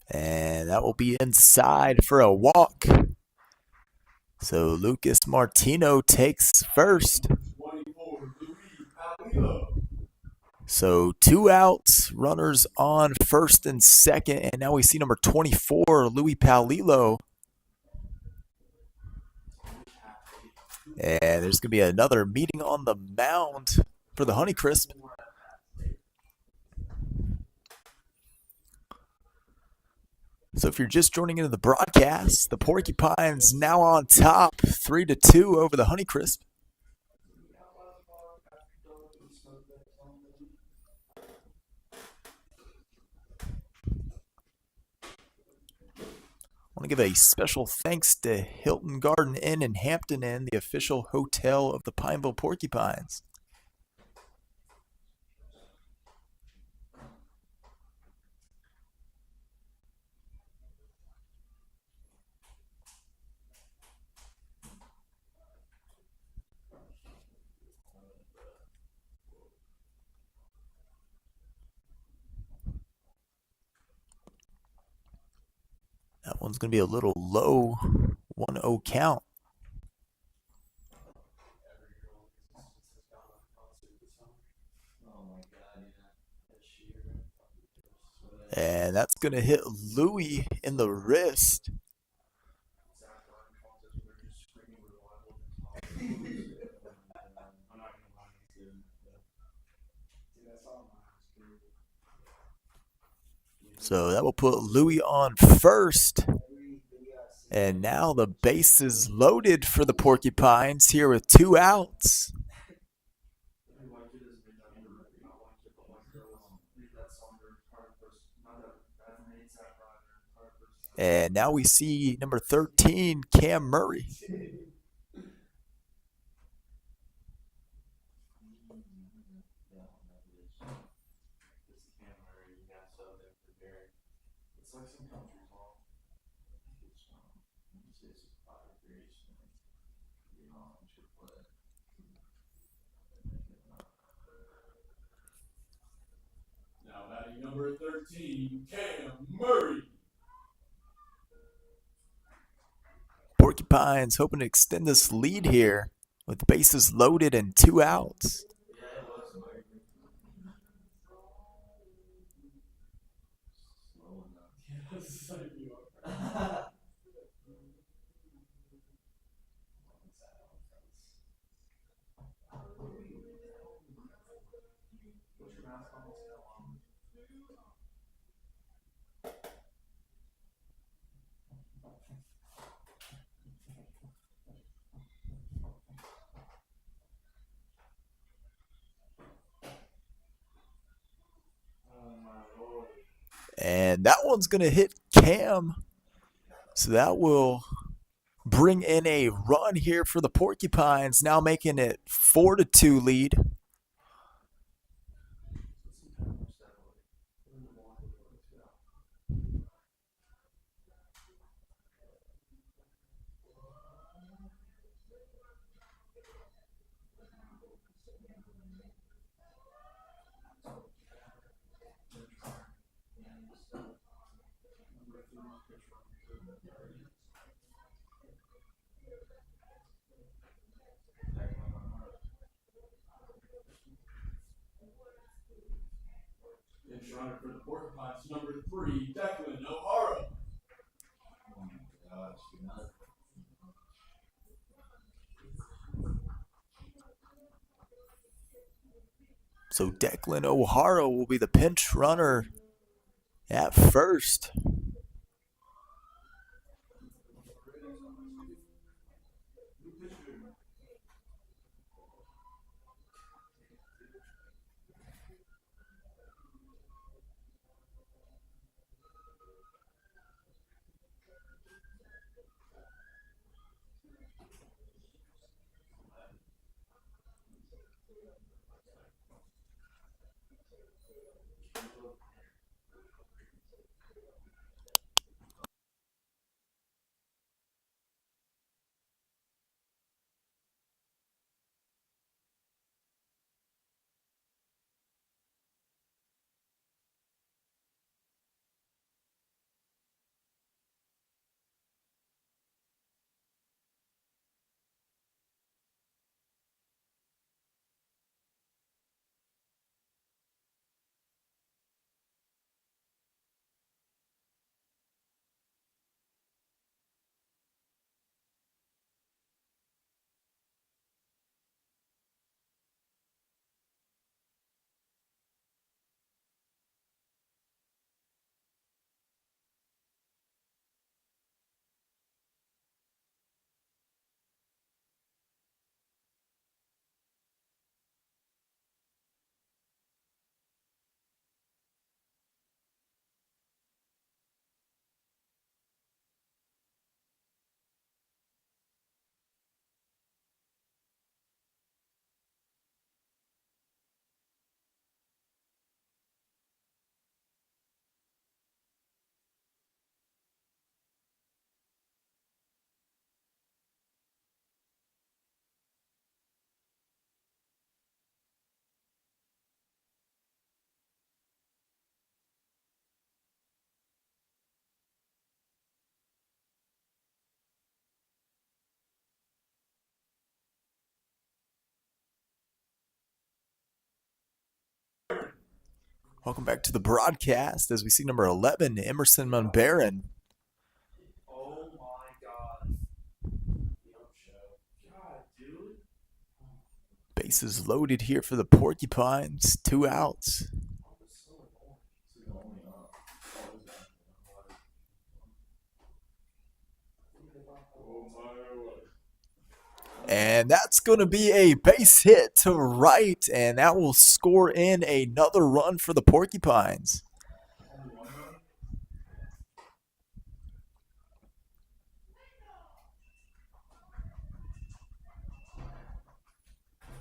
And that will be inside for a walk. So Lucas Martino takes first. So 2 outs, runners on first and second. And now we see number 24, Louis Palillo. And there's going to be another meeting on the mound for the Honeycrisp. So if you're just joining into the broadcast, the Porcupines now on top, 3-2 over the Honeycrisp. I want to give a special thanks to Hilton Garden Inn and Hampton Inn, the official hotel of the Pineville Porcupines. That one's going to be a little low, 1-0 count. And that's going to hit Louis in the wrist. So that will put Louis on first. And now the base is loaded for the Porcupines here with 2 outs. And now we see number 13, Cam Murray. Now batting number 13, Cam Murray. Porcupines hoping to extend this lead here with bases loaded and 2 outs. And that one's going to hit Cam. So that will bring in a run here for the Porcupines, now making it 4-2 lead. Pinch runner for the Porcupines, number 3, Declan O'Hara. So Declan O'Hara will be the pinch runner at first. Welcome back to the broadcast as we see number 11, Emerson Munbaran. Oh my god. God, dude. Bases loaded here for the Porcupines. 2 outs. And that's going to be a base hit to right, and that will score in another run for the Porcupines.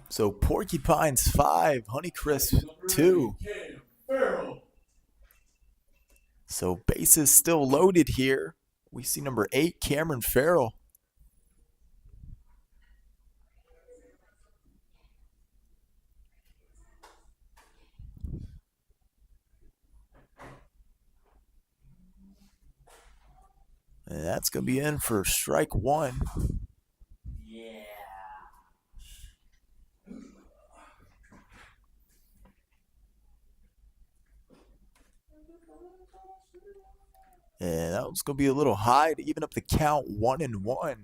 So Porcupines 5, Honeycrisps 2. So bases still loaded here. We see number 8, Cameron Farrell. And that's going to be in for strike 1. Yeah. And that was going to be a little high to even up the count 1-1.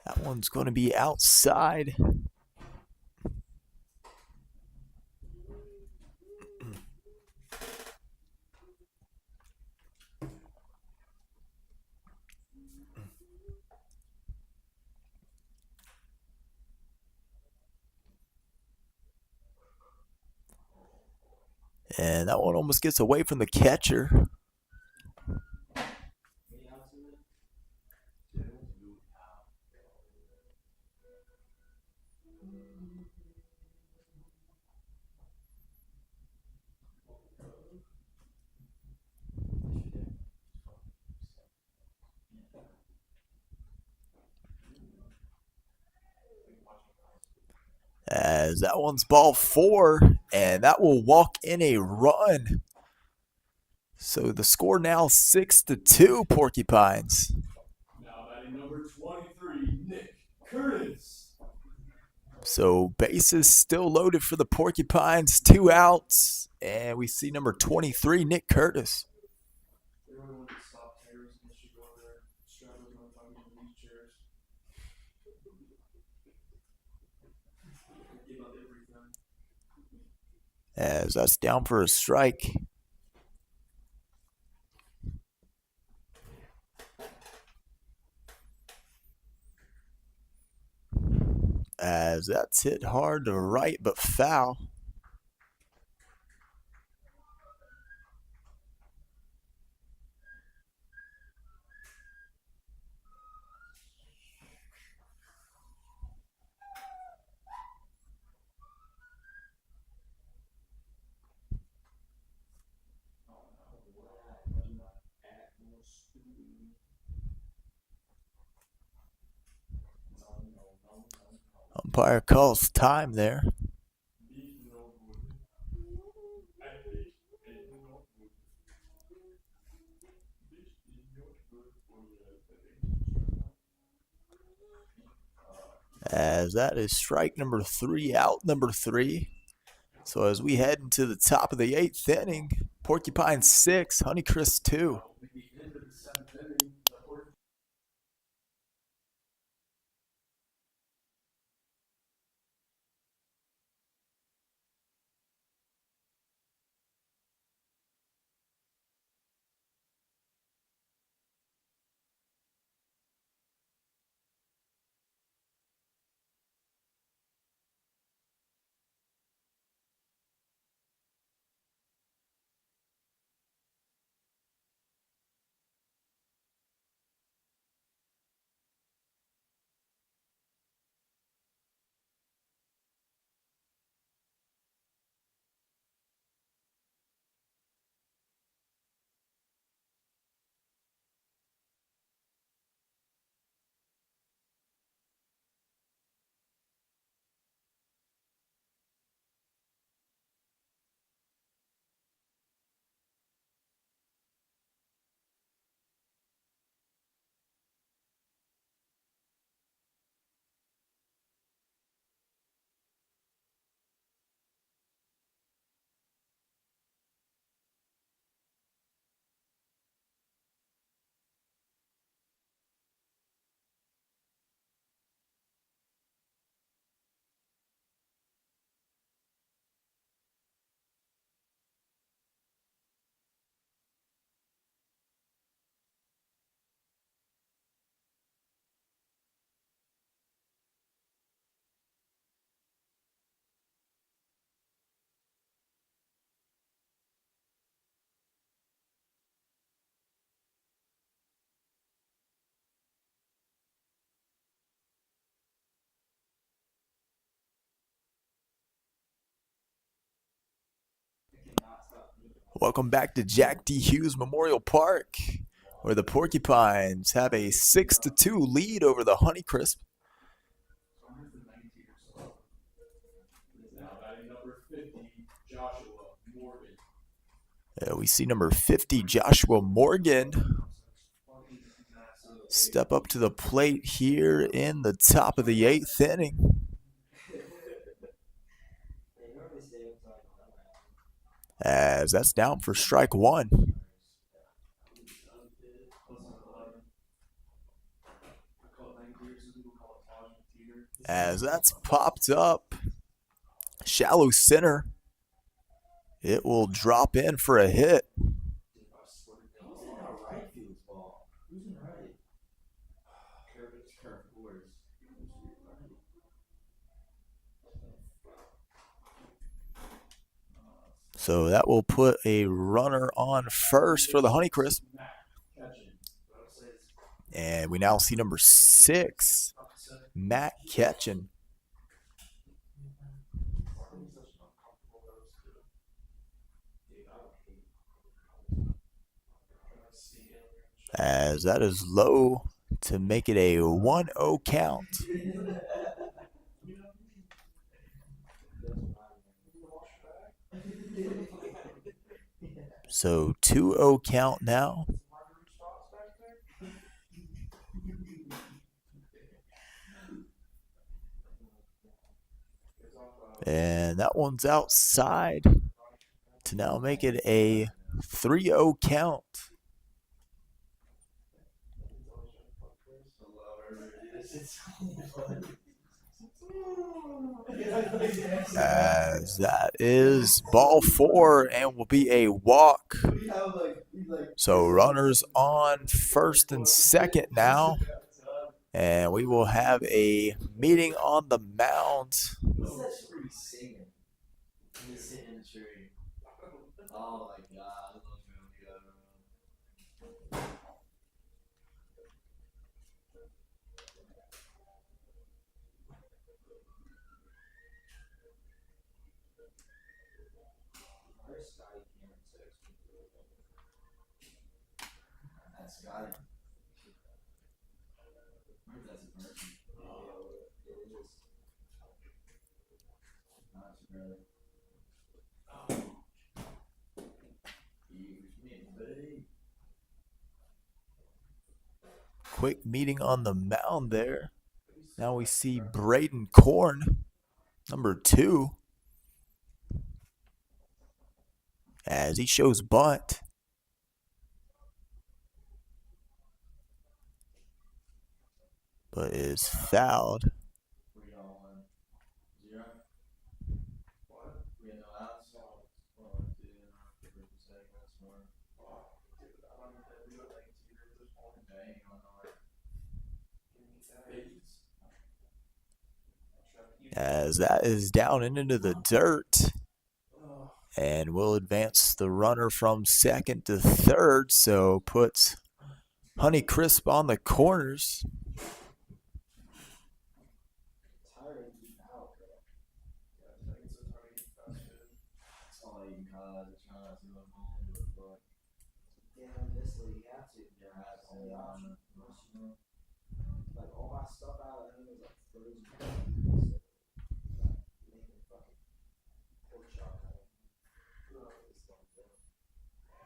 That one's going to be outside. And that one almost gets away from the catcher. As that one's ball 4, and that will walk in a run. So the score now 6-2, Porcupines. Now batting number 23, Nick Curtis. So bases still loaded for the Porcupines, 2 outs, and we see number 23, Nick Curtis. They really want to stop terrorists and they should go over there and strap those motherfuckers into these chairs. Give up everything. As that's down for a strike. As that's hit hard to right but foul. Umpire calls time there. As that is strike number 3, out number 3. So as we head into the top of the 8th inning, Porcupine 6, Honeycrisps 2. Welcome back to Jack D. Hughes Memorial Park, where the Porcupines have a 6-2 lead over the Honeycrisp. We see number 50, Joshua Morgan, step up to the plate here in the top of the 8th inning. As that's down for strike 1. As that's popped up, shallow center. It will drop in for a hit. So that will put a runner on first for the Honeycrisp. And we now see number 6, Matt Ketchen. As that is low to make it a 1-0 count. So 2-0 count now. And that one's outside to now make it a 3-0 count. As that is ball 4 and will be a walk. So runners on first and second now. And we will have a meeting on the mound. Oh my god. Scotty. That's a mercy. It is. Not too bad. Quick meeting on the mound there. Now we see Braden Korn, number 2, as he shows bunt. But is fouled. As that is down and into the dirt. And will advance the runner from second to third. So puts Honeycrisp on the corners.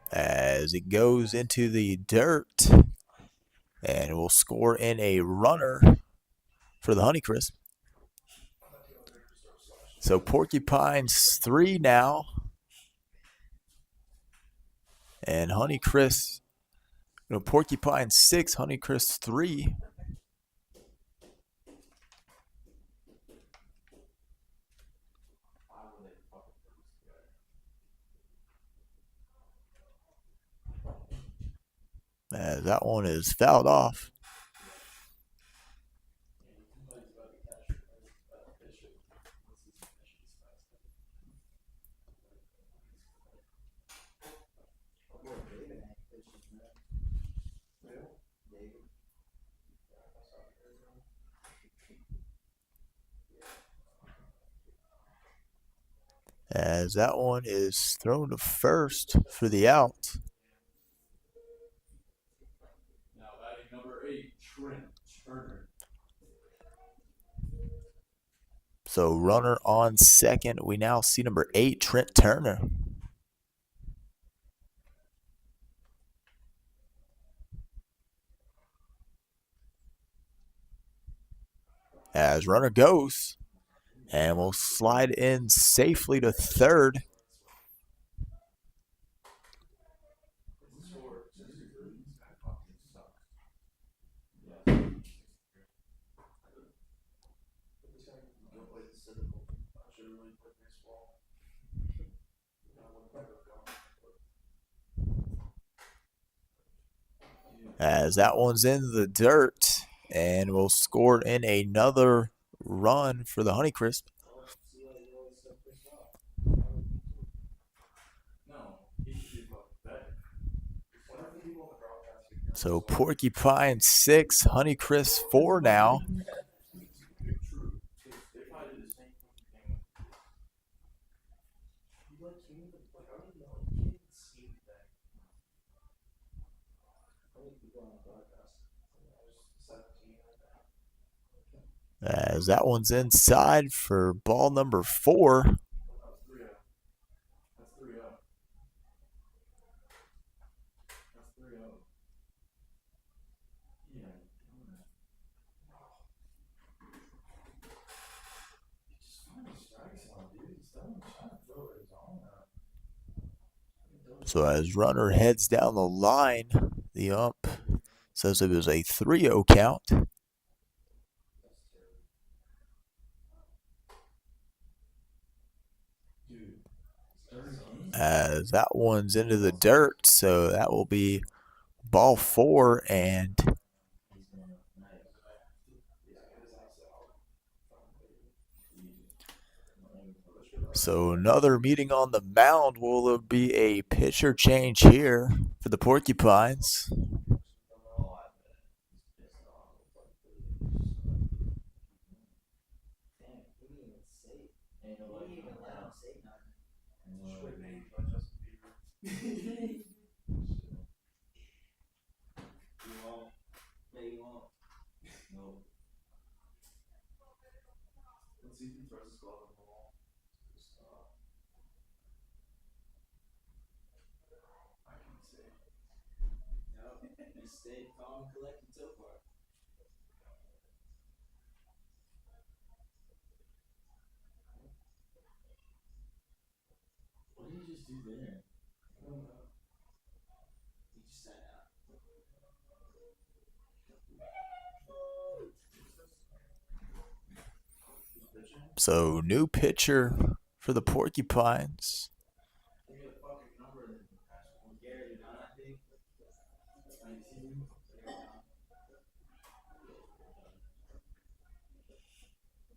As it goes into the dirt, and will score in a runner for the Honeycrisp. So Porcupines 3 now, and Honeycrisp, Porcupines 6, Honeycrisp 3. As that one is fouled off. As that one is thrown to first for the out. Now batting number 8, Trent Turner. So runner on second. We now see number 8, Trent Turner. As runner goes, and will slide in safely to third. As that one's in the dirt, and will score in another run for the Honeycrisp. So Porcupine 6, Honeycrisp 4 now. As that one's inside for ball number 4. So as runner heads down the line, the ump says it was a 3-0 count. As that one's into the dirt, so that will be ball 4, and so another meeting on the mound. Will there be a pitcher change here for the Porcupines? Let's see if he throws his glove on the wall. I can see. No, he stayed calm and collected so far. What did he just do there? I don't know. He just sat out. So new pitcher for the Porcupines. They got a fucking number in the past one. Garrett Dunn, I think. 19.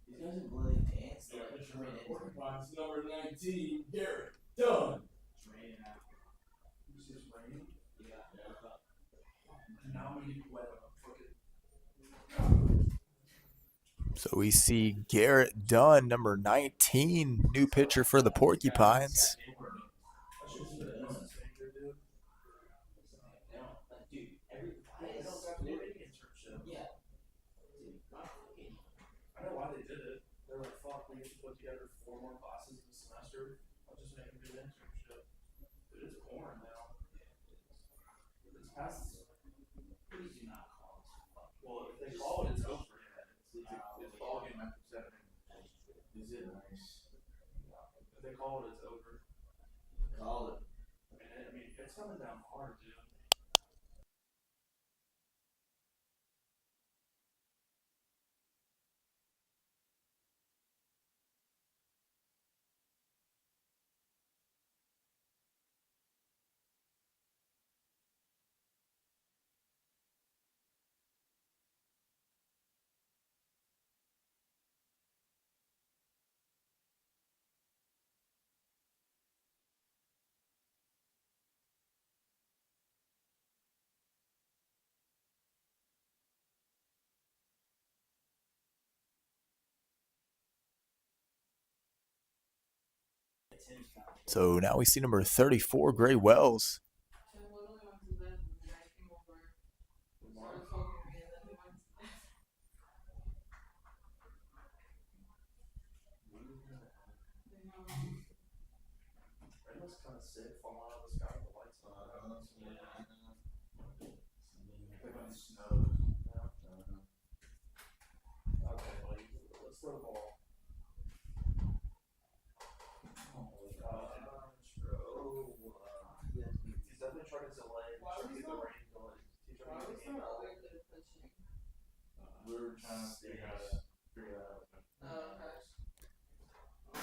These guys in bloody pants. They're like training. Porcupines number 19, Garrett Dunn. Training out. This is raining. Yeah. Now I'm gonna get wet on fucking. So we see Garrett Dunn, number 19, new pitcher for the Porcupines. I should see the Essence finger, dude. They don't, like, dude, every They don't got the rating internship. yeah. Dude, not fucking. I know why they did it. They're like, fuck, we have to put together 4 more classes in the semester. I'll just make them do an internship. Dude, it's pouring now. It's past. Please do not call us. Well, if they call it, it's over. It's ball game after 7. Is it nice? If they call it, it's over. Call it. I mean, it's coming down hard, dude. So now we see number 34, Gray Wells. I literally went to bed and the guy came over, started talking to me, and then he went to bed. It looks kind of sick falling out of the sky with the lights on. Yeah, I know. They're going to snow. Okay, like, let's throw the ball. He's definitely trying to delay. Why was he Get the not- rain going. He's Why trying to was get the he game not out. really good at pitching? We're trying to figure that out. Oh,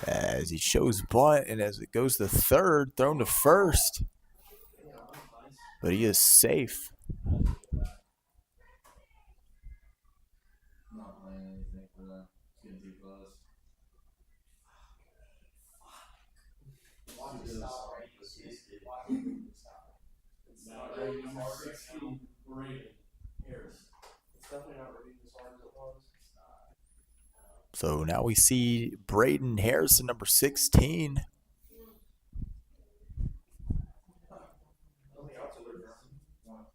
okay. As he shows bunt, and as it goes to third, thrown to first. But he is safe. Not playing anything for that. It's getting too close. Watch it stop right here. It's not rated number 16, Braden Harris. It's definitely not rated as hard as it was. It's not. So now we see Braden Harrison, number 16. Only outfielder from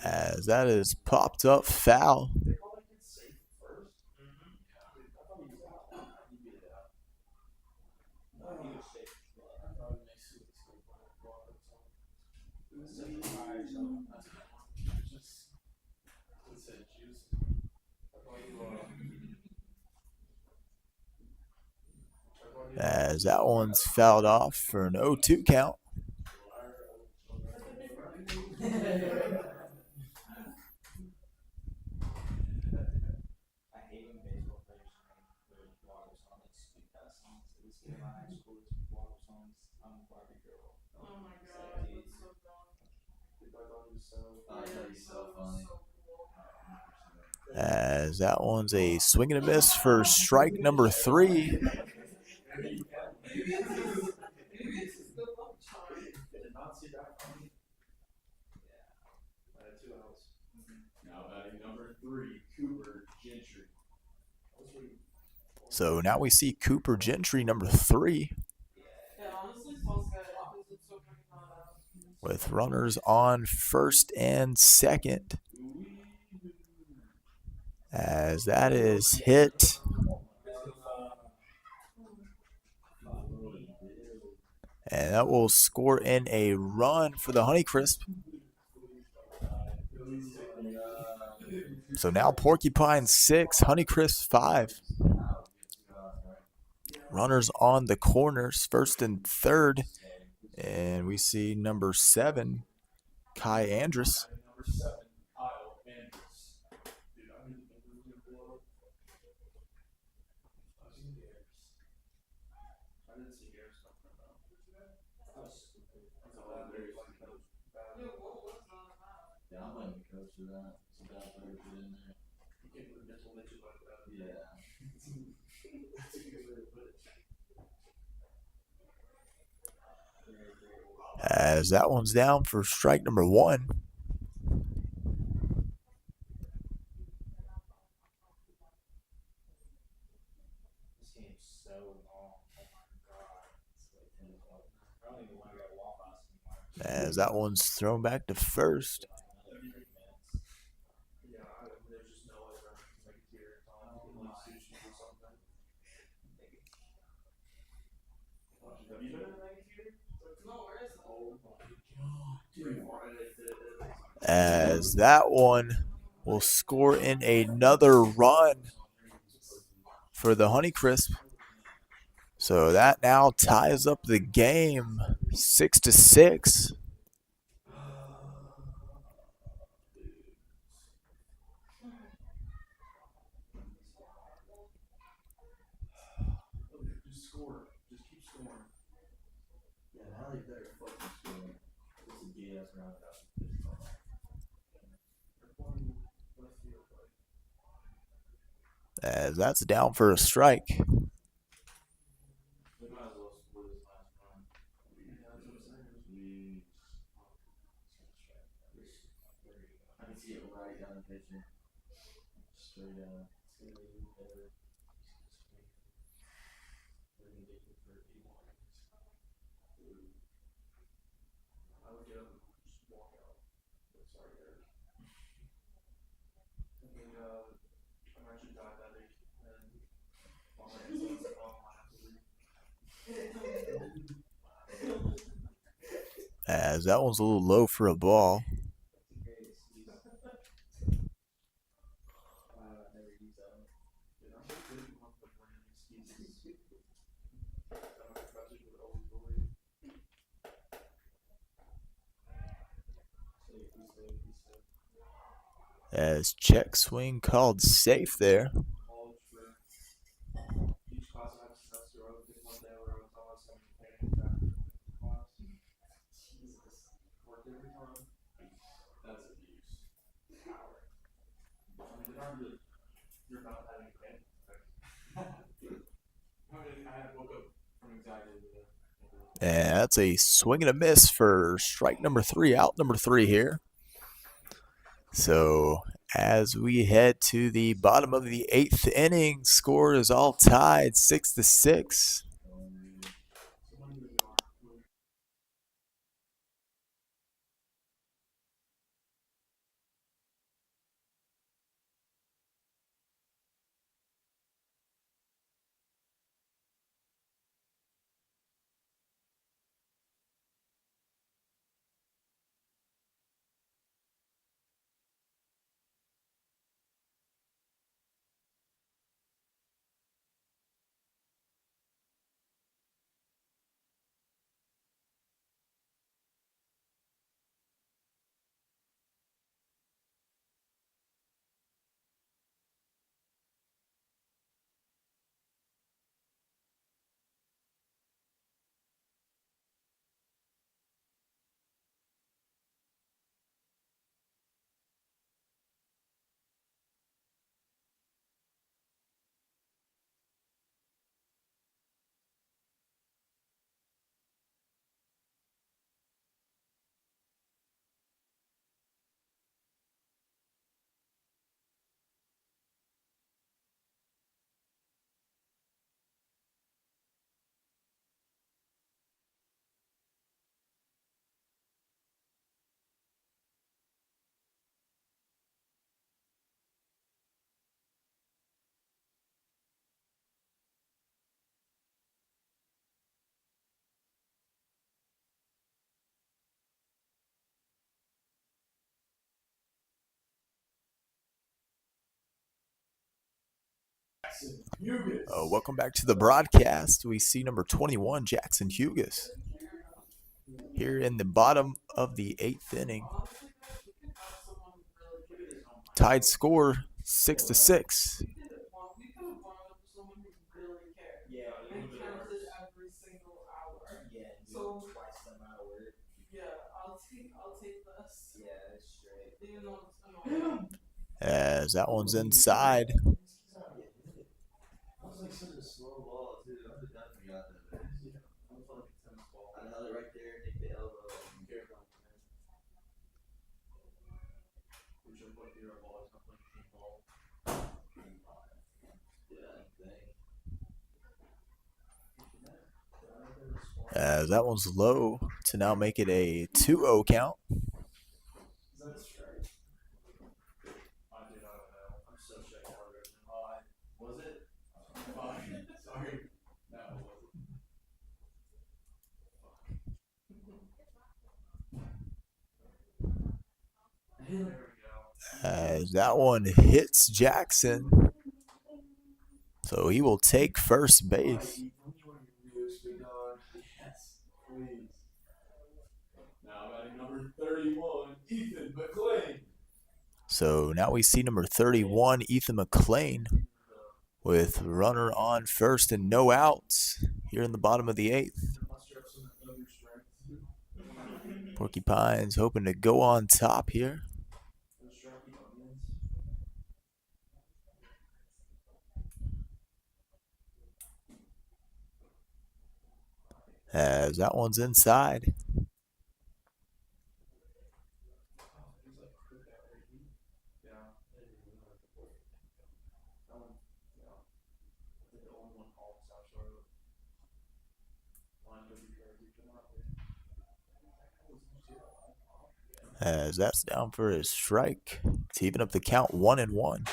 As that is popped up foul. They call that kid safe first? I thought he was out. He'd be out. No, he was safe. I thought it makes sense. It was safe. Alright, so that's a good one. Just, let's say juice. I thought you, as that one's fouled off for an 0-2 count. I hate when baseball players put water songs, stupid ass songs. This game in high school is water songs. I'm a Barbie girl. Oh my god, that's so dumb. That'd be so funny. So cool. As that one's a swing and a miss for strike number 3. Maybe it's just the love charm. Did not see that coming. I had 2 outs. Now batting number 3, Cooper Gentry. So now we see Cooper Gentry, number 3, Yeah, honestly, smells good because it's so fucking hot out. with runners on first and second. As that is hit. And that will score in a run for the Honeycrisp. So now Porcupines 6, Honeycrisp 5. Runners on the corners, first and third. And we see number 7, Kai Andrus. Number 7, Kyle Andrews. Dude, I mean, the movie gonna blow up. I didn't see Garrett's coming out. Dude, what was that about? Yeah, I'm letting the coach do that. It's a bad player to put in there. You can't put a mental midget like that. Yeah. That's a good way to put it. As that one's down for strike number 1. This game's so long. Oh my god. It's like 10 o'clock. I don't even want to go to Waffle House anymore. As that one's thrown back to first. Yeah, there's just no way that I can make a tear in time to get like sushi or something. Have you been in a theater? No, where is it? Oh my god. Dude, As that one will score in another run for the Honeycrisp. So that now ties up the game 6-6. Just score. Just keep scoring. Yeah, now they better fucking score. This is a gay ass roundout. They're playing left field, like. As that's down for a strike. We might as well split this last run. Yeah, that's what I'm saying. We. I can see it right down the picture. Straight down. It's gonna be better. We're gonna get it for people. I would get up and just walk out. But sorry, Eric. I think I'm actually diabetic and all my insulins are off my absolute. As that one's a little low for a ball. Never use that one. Dude, I'm so good at one like random excuses. My professors would always believe. As check swing called safe there. College for each class I have a semester. I would pick one day where I was always having to pay back class. Jesus. Worked every time. That's abuse. Power. I mean, they're not really. You're not having pain. I woke up from anxiety today. And that's a swing and a miss for strike number 3, out number 3 here. So as we head to the bottom of the 8th inning, score is all tied 6-6. Jackson Hughes. Welcome back to the broadcast. We see number 21, Jackson Hughes, here in the bottom of the 8th inning. Honestly, guys, we could have someone really good. Tied score 6-6. We could have brought up someone who really cared. Yeah, And counted every single hour. yeah, So- twice the amount of work. Yeah, I'll take this. Yeah, that's straight. Even though it's annoying. As that one's inside. That was like such a slow ball, too. I would have definitely got that. But yeah, I was like a tennis ball. I held it right there, take the elbow. Careful. We should play the ball. It's not playing team ball. Yeah, As that one's low to now make it a 2-0 count. Is that a strike? I do not know. I'm so checked out right now. Was it? Sorry. No, it wasn't. There we go. As that one hits Jackson. So he will take first base. Yes, please. Now batting number 31, Ethan McLean. So now we see number 31, Ethan McLean, with runner on first and no outs here in the bottom of the 8th. Porcupines hoping to go on top here. As that one's inside. As that's down for his strike to even up the count 1-1.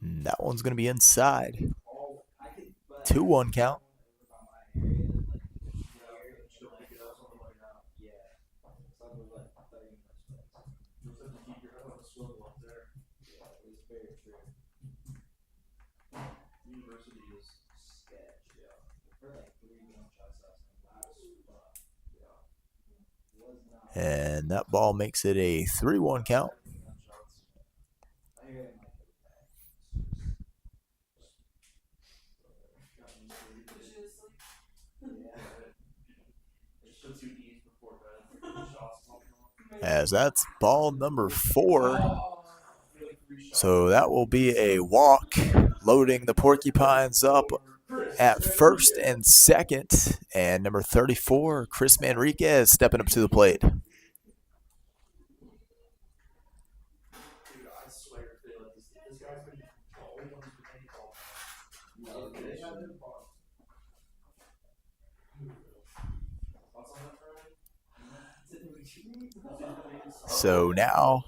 And that one's going to be inside. 2-1 count. University is sketch, yeah. For like 3 game shots last night. And that ball makes it a 3-1 count. I hear it It's just 2 E's before bed. Shots popping off. As that's ball number 4. So that will be a walk, loading the Porcupines up at first and second. And number 34, Chris Manriquez, stepping up to the plate. Dude, I swear if they let this guy's gonna be the only one who's been making ball. No, they have him on. What's on that, Friday? So now,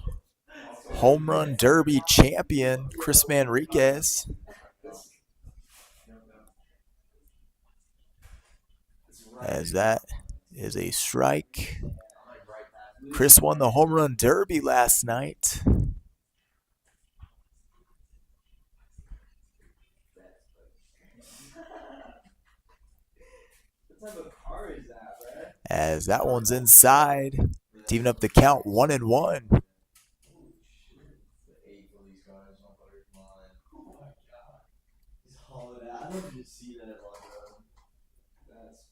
home run derby champion Chris Manriquez. As that is a strike. Chris won the home run derby last night. What type of car is that, bruh? As that one's inside to even up the count 1-1. The 8 of these guys on Porcupine. Oh my god. He's hollowed out. I didn't just see that one, bro. That's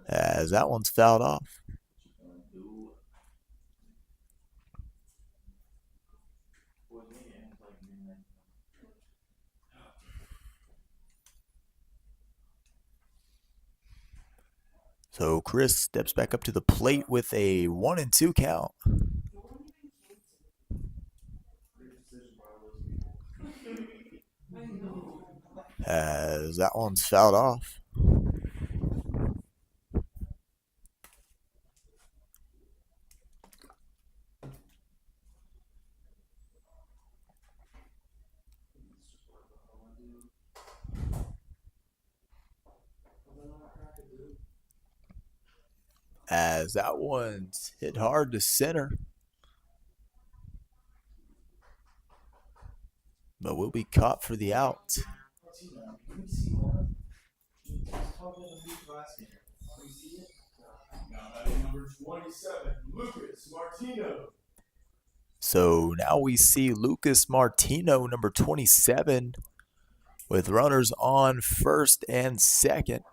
As that one's fouled off. So Chris steps back up to the plate with a 1-2 count. As that one's fouled off. as that one's hit hard to center. But will be caught for the out. Now batting number 27, Lucas Martino. So now we see Lucas Martino, number 27, with runners on first and second.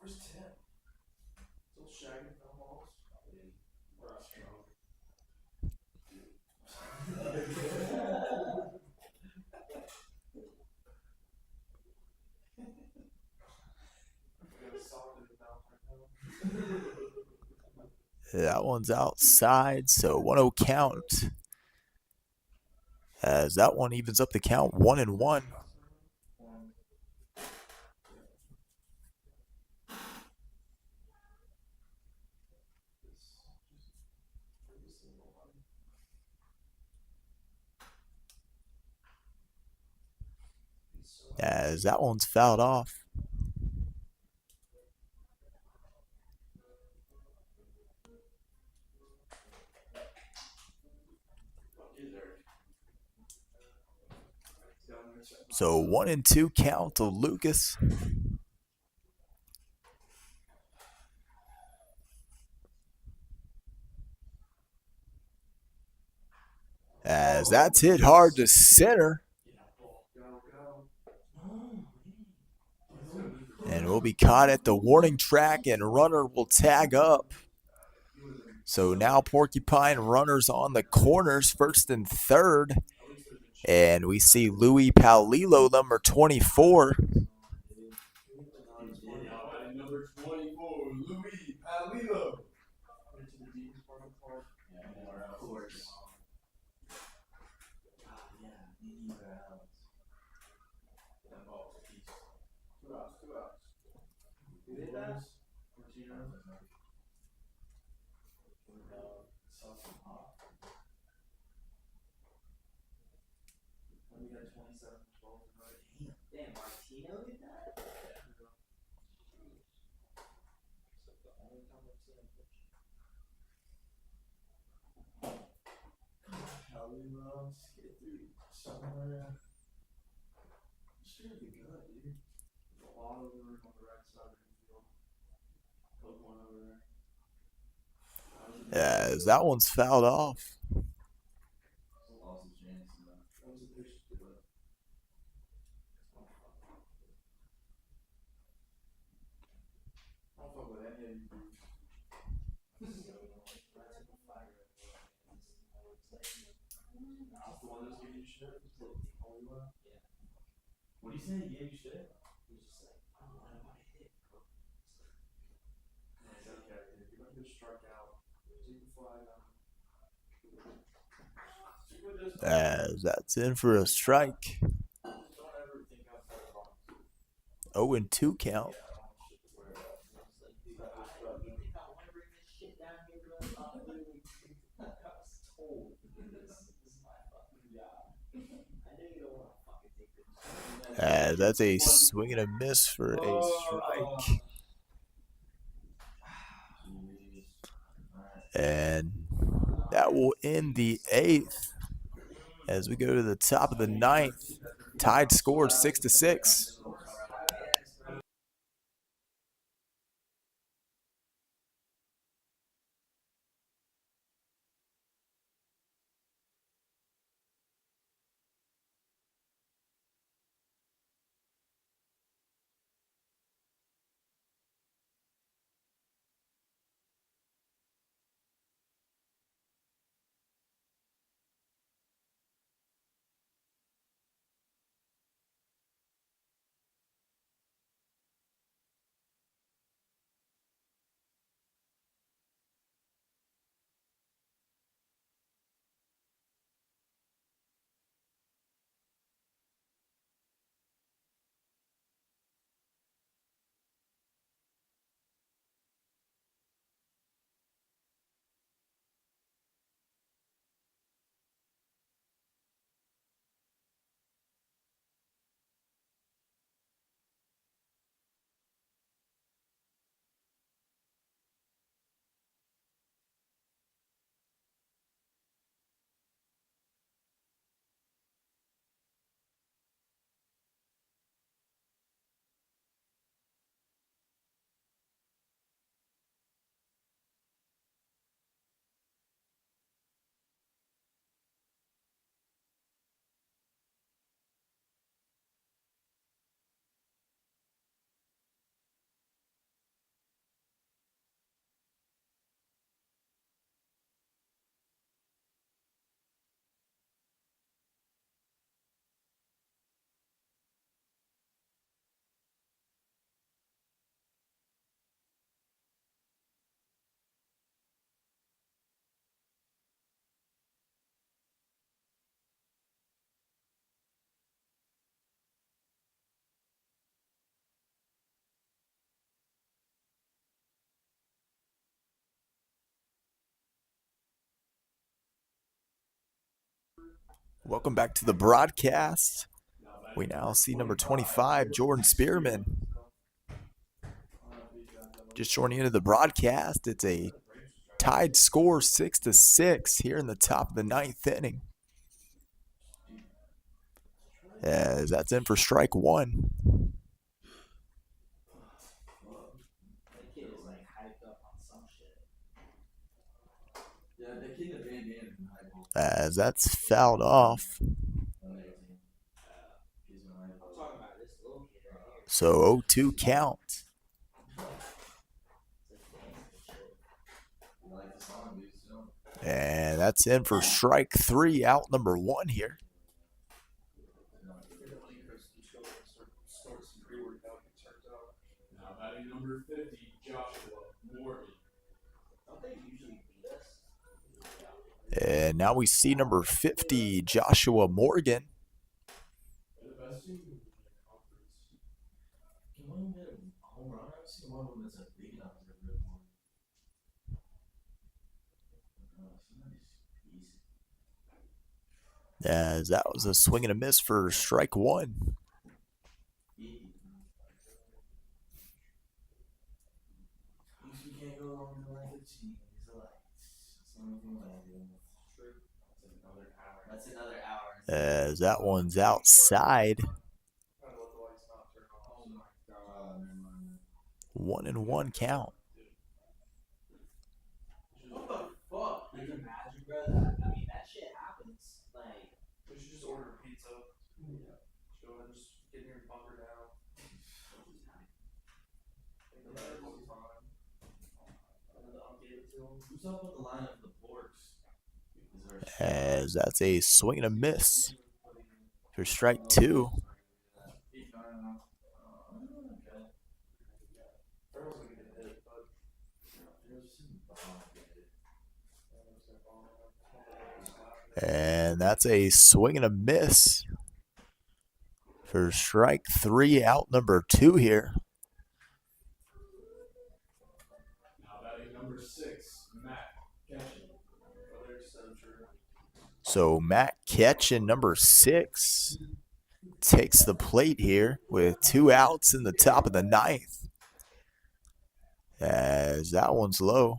Where's Tim? Still shagging film balls? Or a stroke? That one's outside, so 1-0 count. As that one evens up the count 1-1. As that one's fouled off. So 1-2 count to Lucas. As that's hit hard to center. And will be caught at the warning track, and runner will tag up. So now Porcupine runners on the corners, first and third. And we see Louis Paulilo, number 24. Number 24, Louis Paulino. Of course. You did that? We got 27 12 right? Damn, Martino did that? Paulino, just get through somewhere. Should be good, dude. There's a lot of room on the right side of the field. Put one over there. As that one's fouled off. Lost a chance in that. That was a pitch to do it. I don't fuck with any of you dudes. That's the one that was giving you shit? Oh, you were? What do you say? He gave you shit? He was just like, I don't know what I hit, bro. It's okay. If you're gonna get struck out, take the flag out. Stick with this. As that's in for a strike. Just don't ever think outside the box. 0-2 count. Yeah, I don't want shit to wear out. Dude, you think I want to bring this shit down here, bro? I literally, I was told this is my fucking job. I know you don't want to fucking take this. As that's a swing and a miss for a strike. And that will end the 8th. As we go to the top of the 9th, tied score 6-6. Welcome back to the broadcast. We now see number 25, Jordan Spearman. Just joining into the broadcast, it's a tied score 6-6 here in the top of the ninth inning. As that's in for strike one. That kid is like hyped up on some shit. Yeah, the kid that Van Dam in high school. As that's fouled off. Amazing. He's in high I'm school. talking about this little kid right here. So 0-2 count. It's like dancing shit. I like the song, dude. So. And that's in for strike three, out number one here. Start some pre-workout, it turns out. Now batting number 50, Joshua Morgan. Don't they usually beat us? And now we see number 50, Joshua Morgan. They're the best team in the conference. Can one of them hit a home run? I've seen one of them that's big enough to hit a home run. As that was a swing and a miss for strike one. At least we can't go wrong with like 15. These are like, it's the only thing I do. True. That's another hour. That's another hour. As that one's outside. Trying to let the lights not turn off. Oh my god, never mind. 1-1 count. What the fuck? Can you imagine, bro? I mean, that shit happens. Like, We should just order a pizza. Yeah. Just go ahead and just get here and bunker down. Think about it one time. And then I'll give it to him. Who's up with the lineup for the Porks? As that's a swing and a miss for strike two. Everyone's gonna get hit, but And that's a swing and a miss for strike three, out number two here. Now batting number 6, Matt Ketchum. they're so true. So Matt Ketchin, number 6, takes the plate here with 2 outs in the top of the ninth. As that one's low.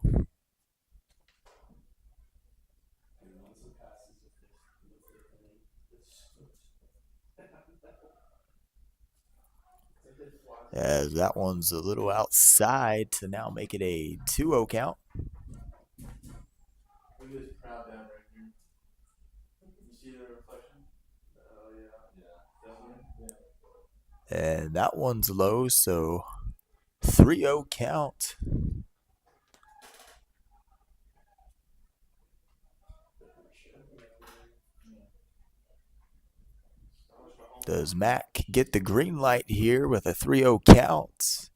As that one's a little outside to now make it a 2-0 count. Look at this proud dad right here. You see the reflection? Oh yeah. Definitely. And that one's low, so 3-0 count. Does Mac get the green light here with a 3-0 count?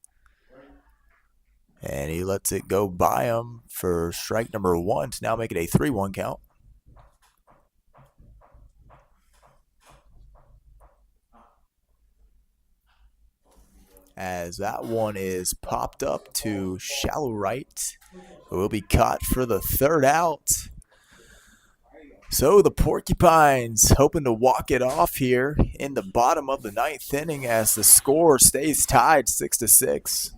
And he lets it go by him for strike number one to now make it a 3-1 count. As that one is popped up to shallow right. It will be caught for the third out. So the Porcupines hoping to walk it off here in the bottom of the ninth inning as the score stays tied 6-6.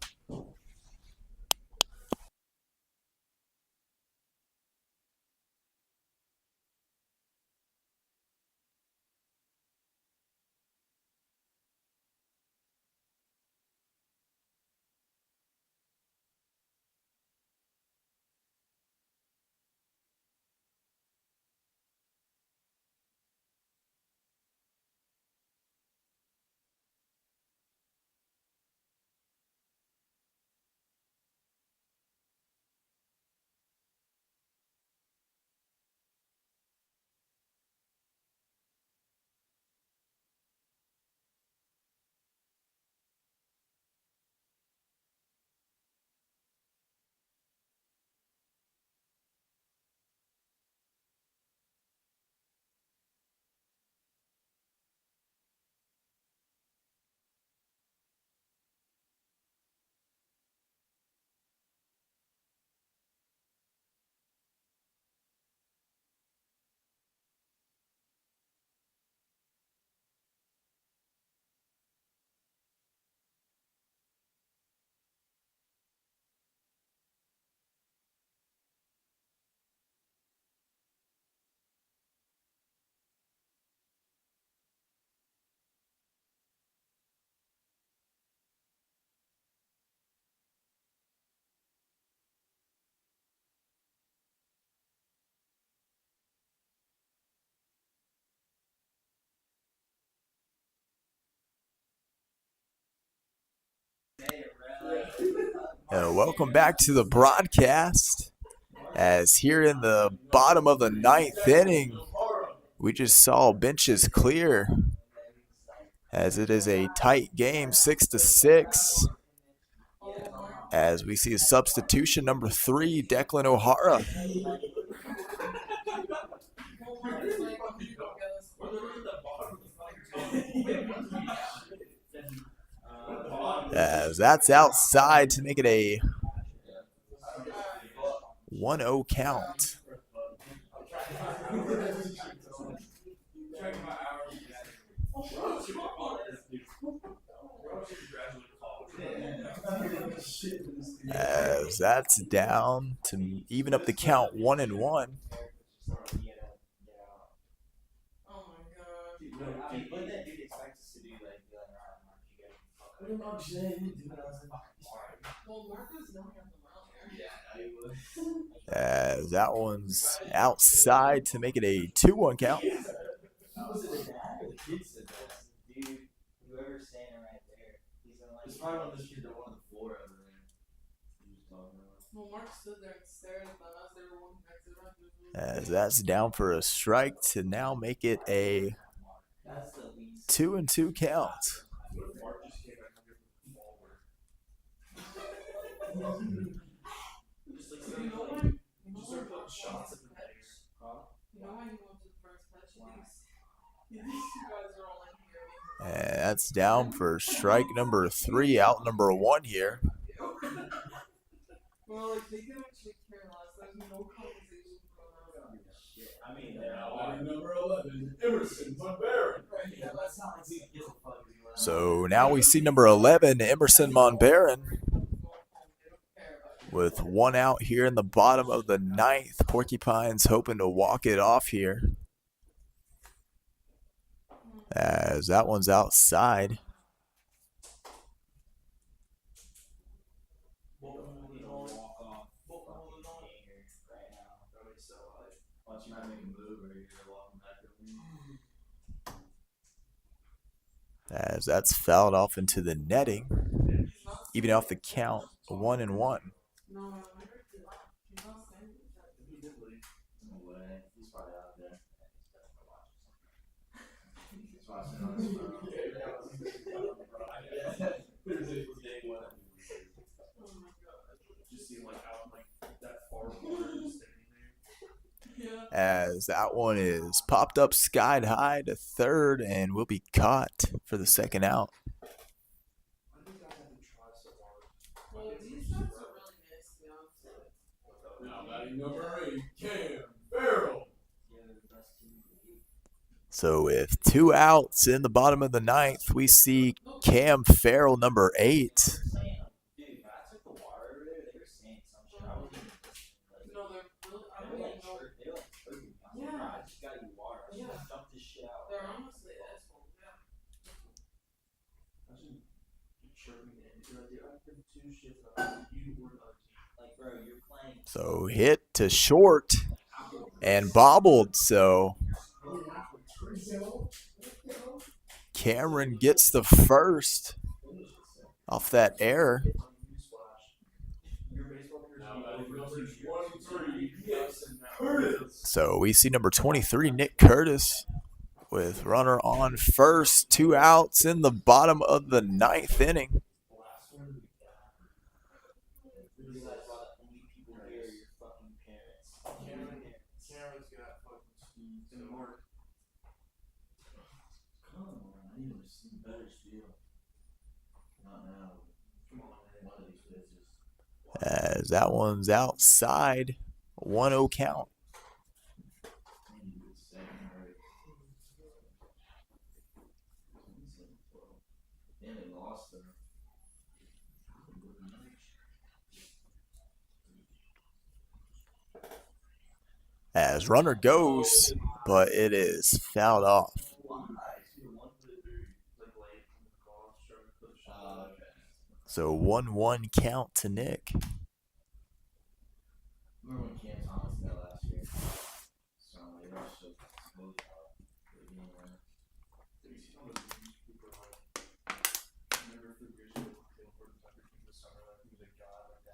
Welcome back to the broadcast. As here in the bottom of the ninth inning, we just saw benches clear. As it is a tight game, 6-6. As we see a substitution, number 3, Declan O'Hara. As that's outside to make it a 1-0 count. As that's down to even up the count 1-1. Oh my god. What that dude expects us to do, like, be like, alright, Mark, you gotta fuck I don't know what you're saying. You didn't do it. I was like, Well, Marcus don't have them out there. yeah, no, you would. As that one's outside to make it a 2-1 count. Was it the dad or the kid said that? Dude, whoever's standing right there, he's gonna like. it's probably one of those kids that won the floor over there. He was talking about. Well, Mark stood there and stared at them as they were walking back to the run. As that's down for a strike to now make it a That's the least. 2-2 count. What if Mark just came back here from forward? Just like You know started why? just started putting shots at the players. You know why he went to the first pitch? He thinks you guys are all in here. And that's down for strike number 3, out number 1 here. Well, like, they didn't take care last. There's no conversation going on. I mean, Number 11, Emerson Monbearon. yeah, that's not like he gives a fuck. So now we see number 11, Emerson Monbearon, with 1 out here in the bottom of the 9th. Porcupines hoping to walk it off here. As that one's outside. Once you might make a move or you're walking back over. As that's fouled off into the netting. Even off the count, 1-1. No, I heard that. He's not standing with that. No way. He's probably out there. He's watching on his phone. Oh my god. Just see like out like that far corner just standing there. Yeah. As that one is popped up sky high to third and will be caught for the second out. Why do you guys have to try so hard? Well, these shots are really nasty, honestly. Now batting number 8, Cam Farrell. So with 2 outs in the bottom of the 9th, we see Cam Farrell, number 8. Dude, when I took the water over there, they were saying some shit. I wasn't even listening. No, they're really, I They don't were even like, know. they were like choking me. I was like, Yeah. bro, I just got you water. I Yeah. just dumped this shit out. They're honestly assholes, yeah. Imagine you chirping in. You're like, dude, I've been 2 shifts up. You were another team. Like, bro, you're playing. So hit to short and bobbled. So Cameron gets the first off that error. Your baseball career Now is batting over number 2 years. 23, Nick Curtis. So we see number 23, Nick Curtis, with runner on first. 2 outs in the bottom of the 9th inning. The last one, You realize why the only people here are your fucking parents. Cameron's got fucking speed. And Mark. Come on, I need to see better steel. Not now. Come on, man. One of these pitches. As that one's outside. 1-0 count. I need to get second right. Damn, they lost them. As runner goes, but it is fouled off. So 1-1 count to Nick. Remember when Cam Thomas did that last year? So, like, that was so smooth out. They didn't win. Remember 3 years ago, they were the summer, like, he was a god, like,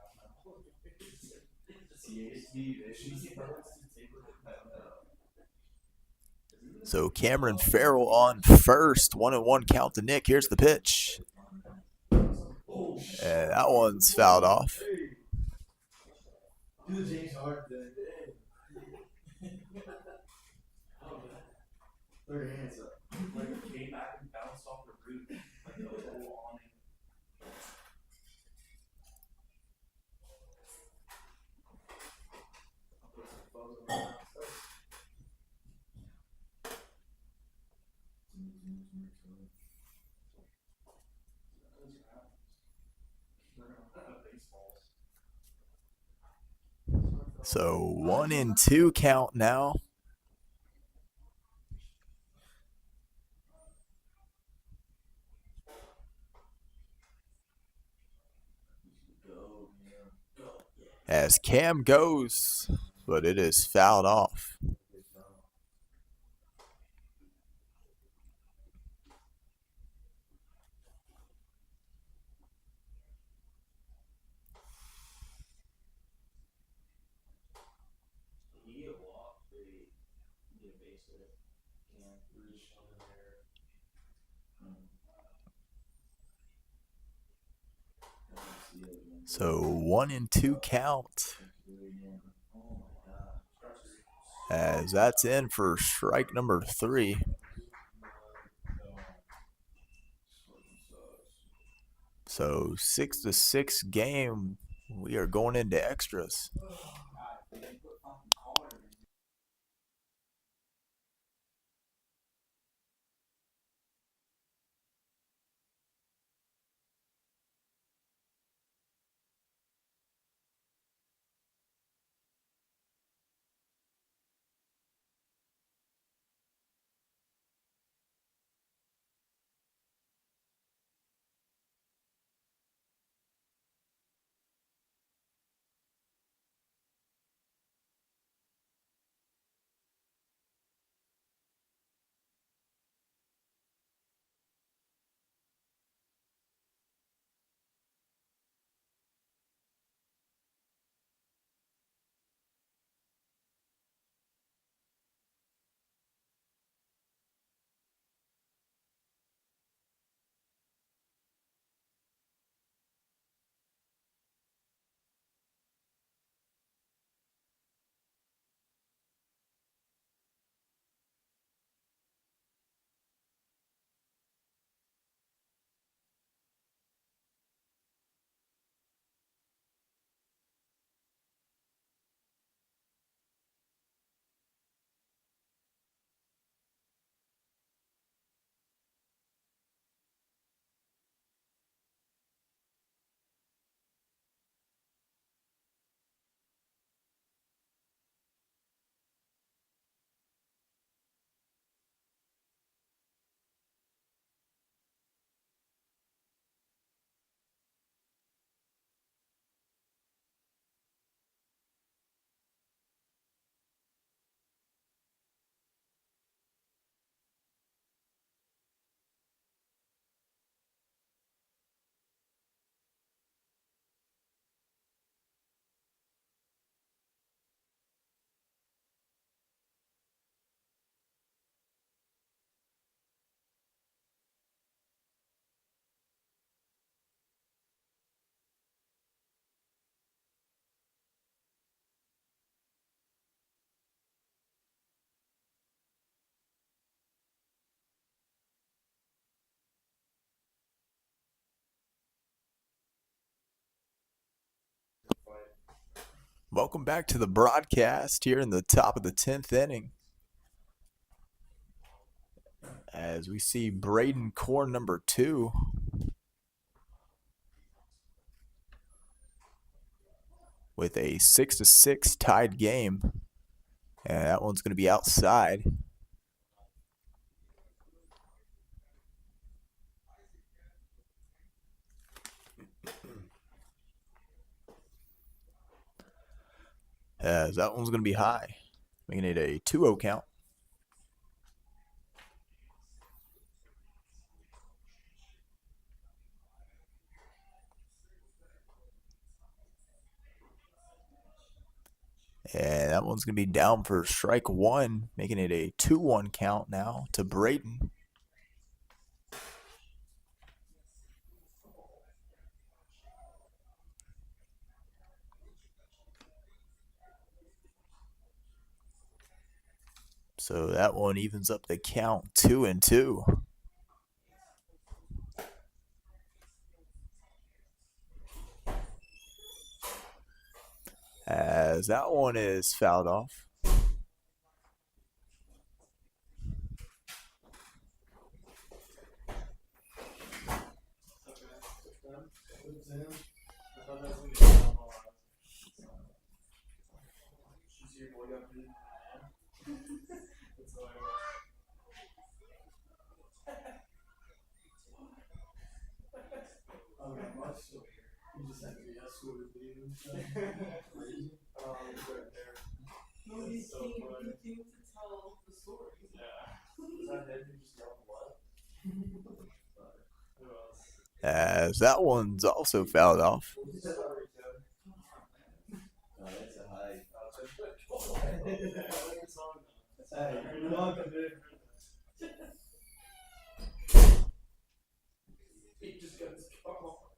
So Cameron Farrell on first. 1-1 count to Nick. Here's the pitch. And that one's fouled off. Do the James Harden thing. Throw your hands up. Like it came back and bounced off the roof, like the whole awning. I'll put some photos on that. So 1-2 count now. As Cam goes, but it is fouled off. He get walked, or he get a base hit. Can't reach over there. So 1-2 count. Oh my god. As that's in for strike number 3. So 6-6 game. We are going into extras. Welcome back to the broadcast here in the top of the 10th inning. As we see Braden Core number 2. With a 6-6 tied game. And that one's going to be outside. As that one's going to be high. Making it a 2-0 count. And that one's going to be down for strike one, making it a 2-1 count now to Braden. So that one evens up the count 2-2. As that one is fouled off. I thought that was gonna be a long one. She's your boy got beat, man. That's why I was. Okay, much still here. You just have to be escorted to you. Crazy. He's right there. No, he That's so came funny. to tell the story. Yeah. Is that him who just yelled what? Who else? As that one's also fouled off. Sorry, Joe. No, that's a high. Hey, you're welcome, dude. He just got his call.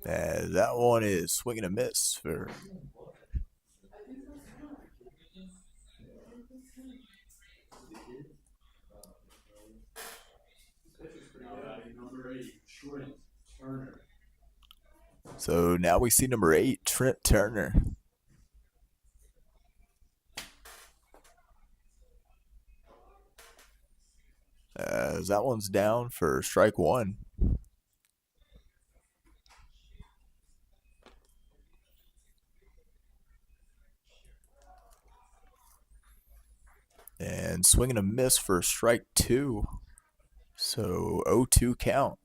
As that one is swinging a miss for. Number 8, Trent Turner. So now we see number 8, Trent Turner. As that one's down for strike one. And swinging a miss for strike two. So 0-2 count.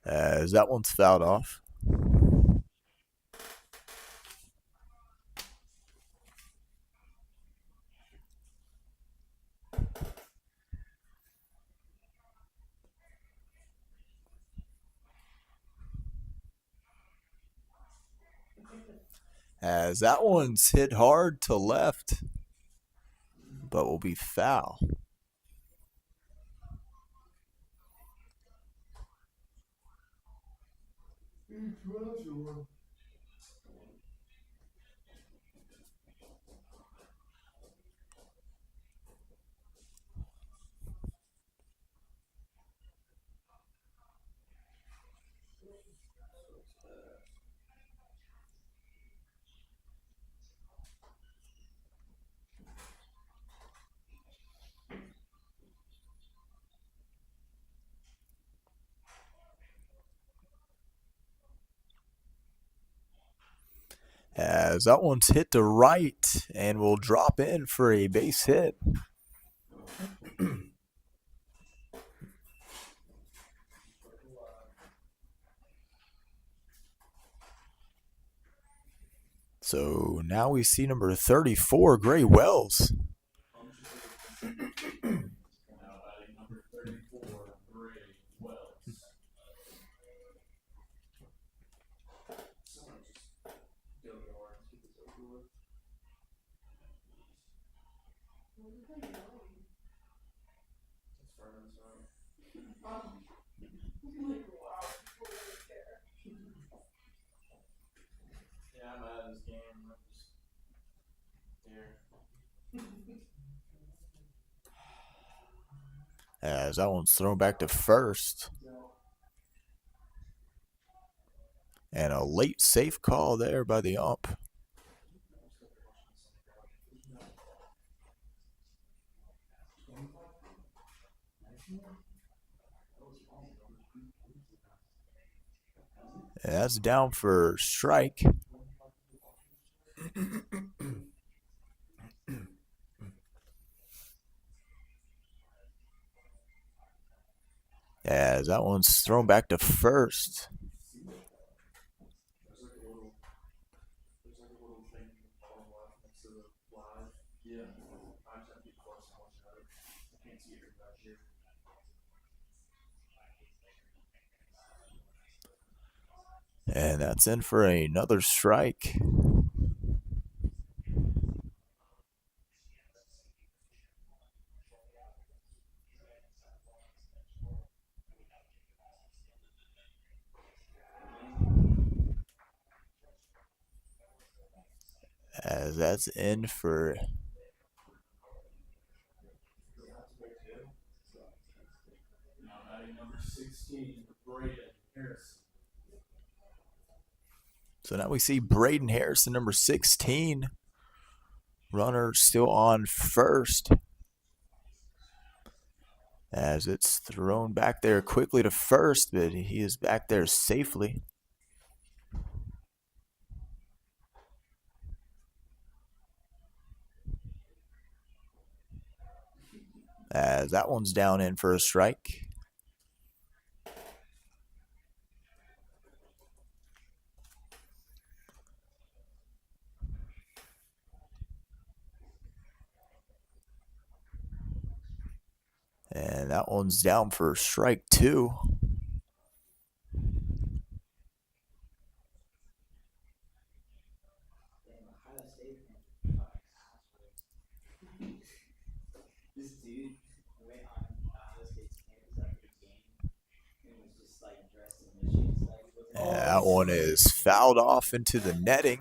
As that one's fouled off. As that one's hit hard to left, but will be foul. As that one's hit to right and will drop in for a base hit. So now we see number 34, Gray Wells. Now batting number 34, Gray Wells. Someone just go north and keep this over with. It's Furman's room. Yeah, I'm out of this game. I'm just here. As that one's thrown back to first. And a late safe call there by the ump. And that's down for strike. As that one's thrown back to first. There's like a little thing on the bottom left next to the flag. And that's in for another strike. As that's in for Now batting number 16, Braden Harrison. so now we see Braden Harrison, number 16. Runner still on first. As it's thrown back there quickly to first, but he is back there safely. As that one's down in for a strike. And that one's down for strike 2. Damn, Ohio State. This dude went on Ohio State's campus after the game and was just like dressed in Michigan style. And that one is fouled off into the netting.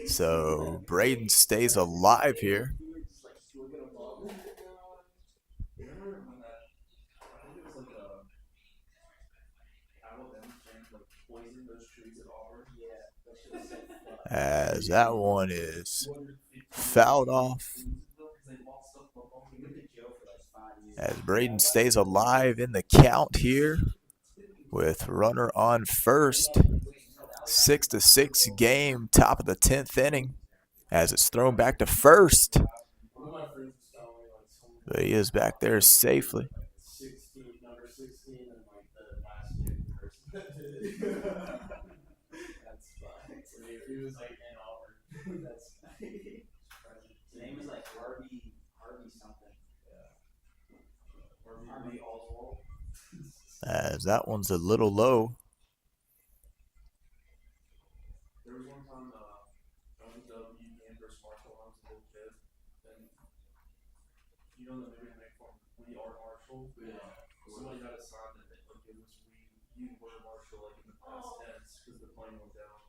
So Braden stays alive here. We were just like swinging a ball. Remember when that, I think it was like Alabama fans like poisoned those trees at Auburn? Yeah, that shit was so fucked. As that one is fouled off. They bought stuff from He went to jail for like 5 years. As Braden stays alive in the count here with runner on first. 6-6 game, top of the 10th inning. As it's thrown back to first. one of my friends was telling me like someone But he is back there safely. 16, number 16, and like the last kid person that did it. That's fucked. If he was like in Auburn. That's his name was like Harvey something. Or maybe Oswald. As that one's a little low. There was one time I was at UVM versus Marshall when I was a little kid, and you know the movie they called We Are Marshall? Yeah. Somebody got a sign that like it was you were Marshall like in the past tense because the plane went down.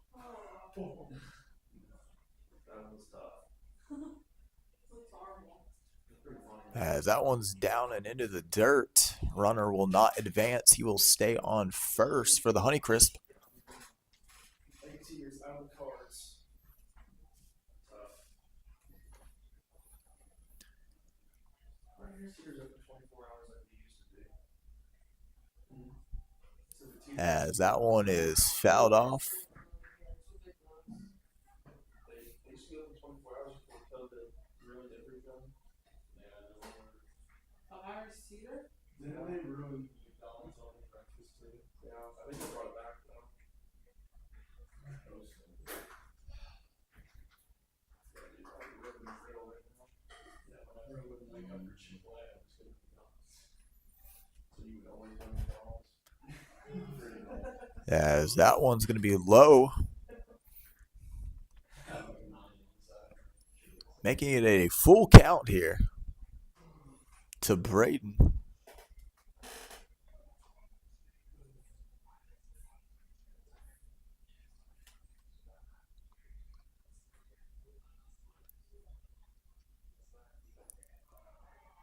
That was tough. That's horrible. It's pretty funny. As that one's down and into the dirt. Runner will not advance. He will stay on first for the Honeycrisp. 18 years out of the cards. Tough. Our here's up to 24 hours like they used to be. So the two As that one is fouled off. they used to be open 24 hours before COVID ruined everything. Yeah, Ohio Cedar? didn't they ruin McDonald's on breakfast too? Yeah, I think they brought it back though. Yeah, whenever I wouldn't wake up for Chick-fil-A, I was going to McDonald's. So you would always go to McDonald's. Pretty cool. As that one's going to be low. Making it a full count here to Braden.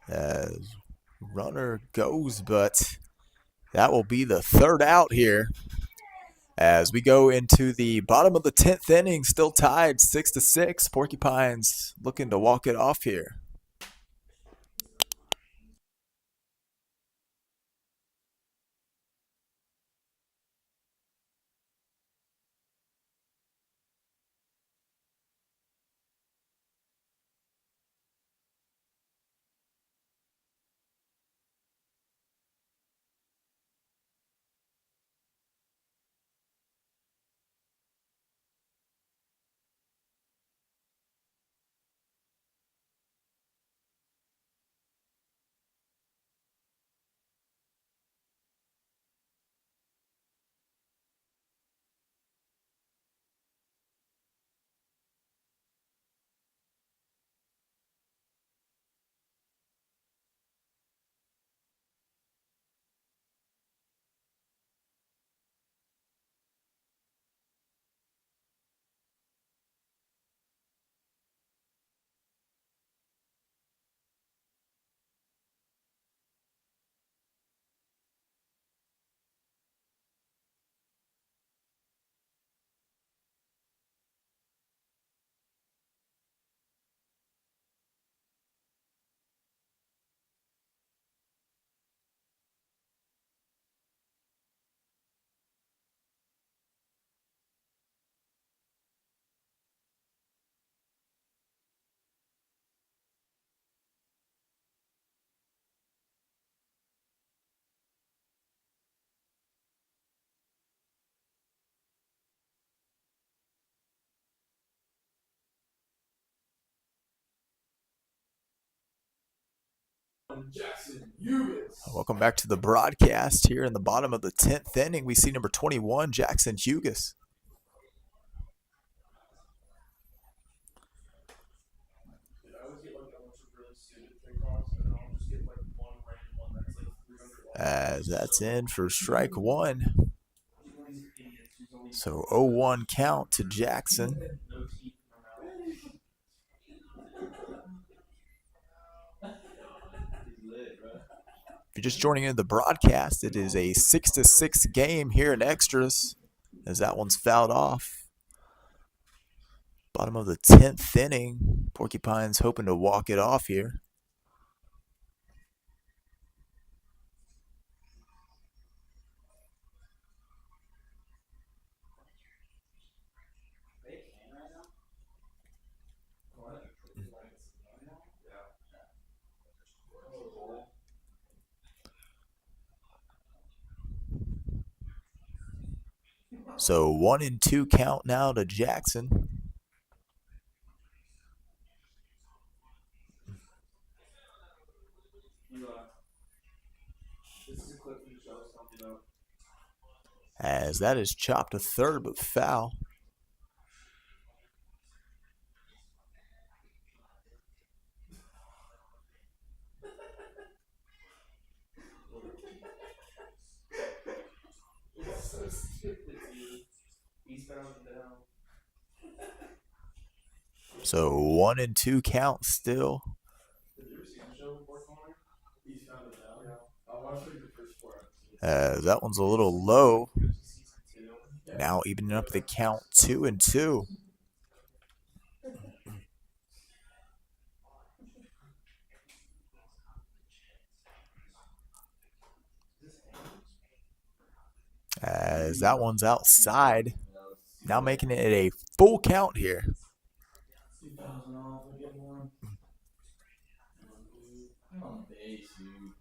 As runner goes, but that will be the third out here. As we go into the bottom of the 10th inning, still tied 6-6. Porcupines looking to walk it off here. 1, Jackson Hughes. Welcome back to the broadcast. Here in the bottom of the 10th inning, we see number 21, Jackson Hughes. Dude, I always get like a bunch of really stupid TikToks, and then I'll just get like one random one that's like 300 As that's in for strike one. One of these idiots who's only So 0-1 count to Jackson. no teeth in her mouth. He's lit, bro. If you're just joining in the broadcast, it is a 6-6 game here in extras as that one's fouled off. Bottom of the 10th inning. Porcupines hoping to walk it off here. They can right now? What? Yeah. So 1-2 count now to Jackson. This is a clip from the show, something up. As that is chopped to third but foul. It's so stupid, dude. Eastbound and down. So 1-2 count still. Did you ever see the show before, Connor? Eastbound and down? Yeah. I watched like the first 4 episodes. As that one's a little low. Season 2. Now evening up the count 2-2. As that one's outside. Now making it a full count here. 2,000 off, I'll get one. I'm on the base, dude.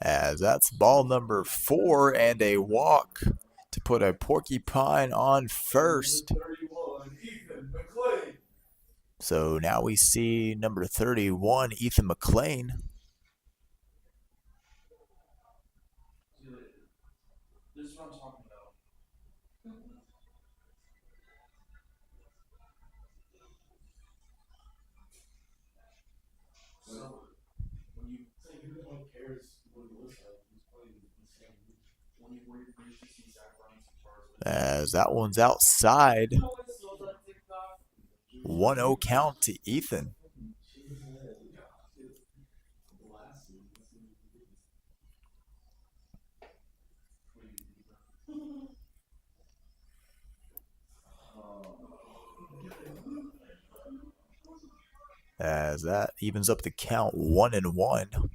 As that's ball number 4 and a walk to put a Porcupine on first. 31, Ethan McClain. So now we see number 31, Ethan McClain. This is what I'm talking about. So, when you say who the hell cares what he looks like, he's playing the same. When you used to see Zach Ryan's guitars. As that one's outside. 1-0 count to Ethan. As that evens up the count 1-1.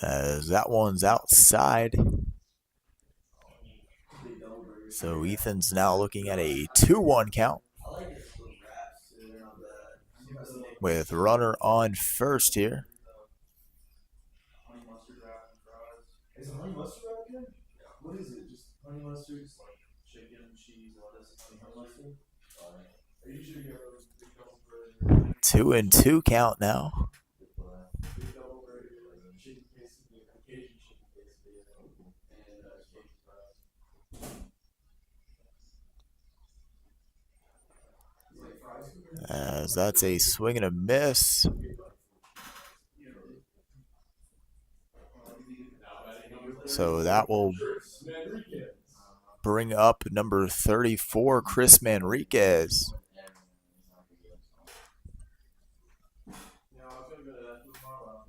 As that one's outside. So Ethan's now looking at a 2-1 count. I like his little raps, dude. They're not bad. With runner on first here. Honey mustard wrap and fries. Is it honey mustard wrap again? What is it? Just honey mustard? Just like chicken, cheese, lettuce, and honey Honey mustard. mustard? I usually get those big double burger. 2-2 count now. Big double burger, chicken quesadilla, Cajun chicken quesadilla, and Cajun fries. You like fries? As that's a swing and a miss. So that will bring up number 34, Chris Manriquez. Yeah, I was gonna go to that tomorrow.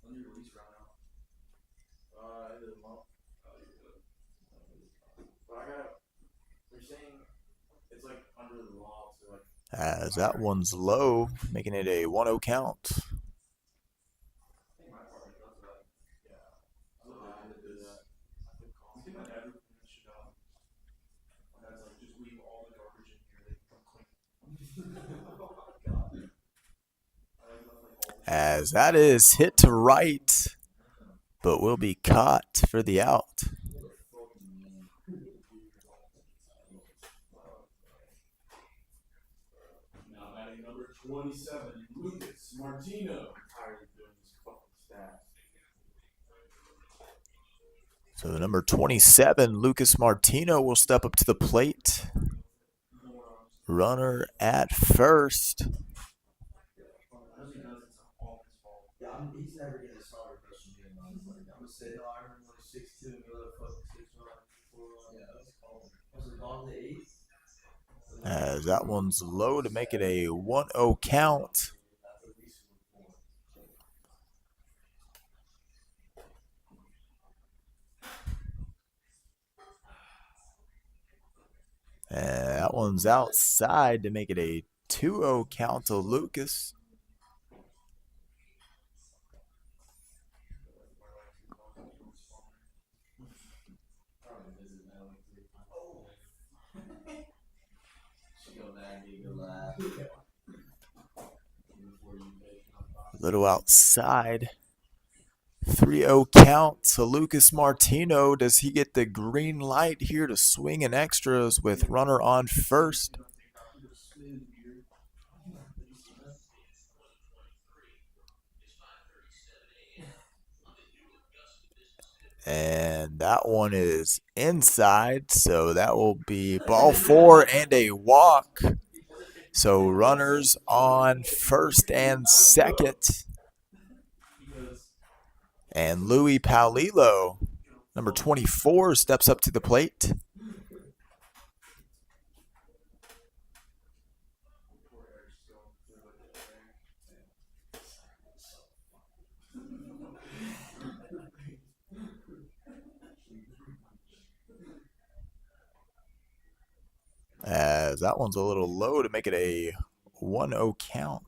When your release run out? End of the month. Oh, you're good. But I gotta. They're saying it's like under the law, so like. As that one's low, making it a 1-0 count. I think my apartment does that. Yeah. I would like to do that. I think my dad as that is hit to right, but will be caught for the out. Now batting number 27, Lucas Martino. Tired of doing these fucking stats. So number 27, Lucas Martino, will step up to the plate. Runner at first. Yeah, he's never gonna start a Christian game. I'm gonna say no. I remember when 6-2 and we let a fucking 6-run. Yeah, that was cold. Was it gone to the 8th? As that one's low to make it a 1-0 count. And that one's outside to make it a 2-0 count to Lucas. A little outside. 3-0 count to Lucas Martino. Does he get the green light here to swing in extras with runner on first? And that one is inside, so that will be ball 4 and a walk. So runners on first and second. And Louis Paulillo, number 24, steps up to the plate. As that one's a little low to make it a 1-0 count.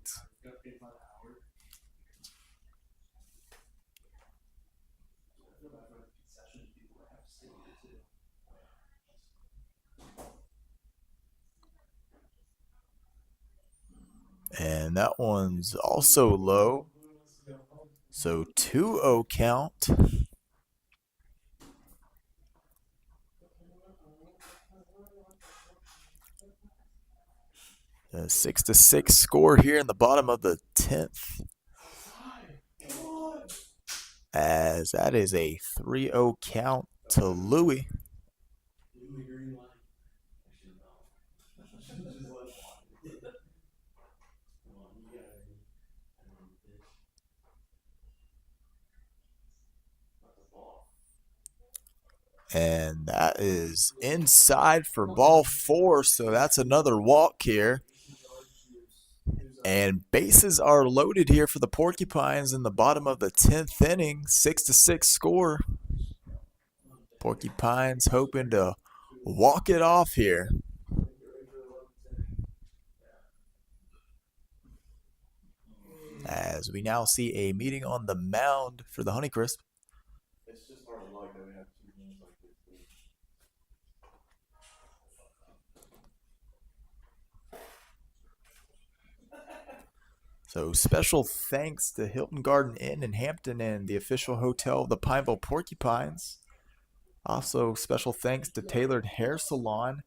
And that one's also low. So 2-0 count. A 6-6 score here in the bottom of the 10th. As that is a 3-0 count to Louis. And that is inside for ball 4, so that's another walk here. And bases are loaded here for the Porcupines in the bottom of the 10th inning. 6-6 score. Porcupines hoping to walk it off here. As we now see a meeting on the mound for the Honeycrisps. It's just hard luck that we have 2 games like this. So special thanks to Hilton Garden Inn in Hampton and the official hotel of the Pineville Porcupines. Also special thanks to Tailored Hair Salon,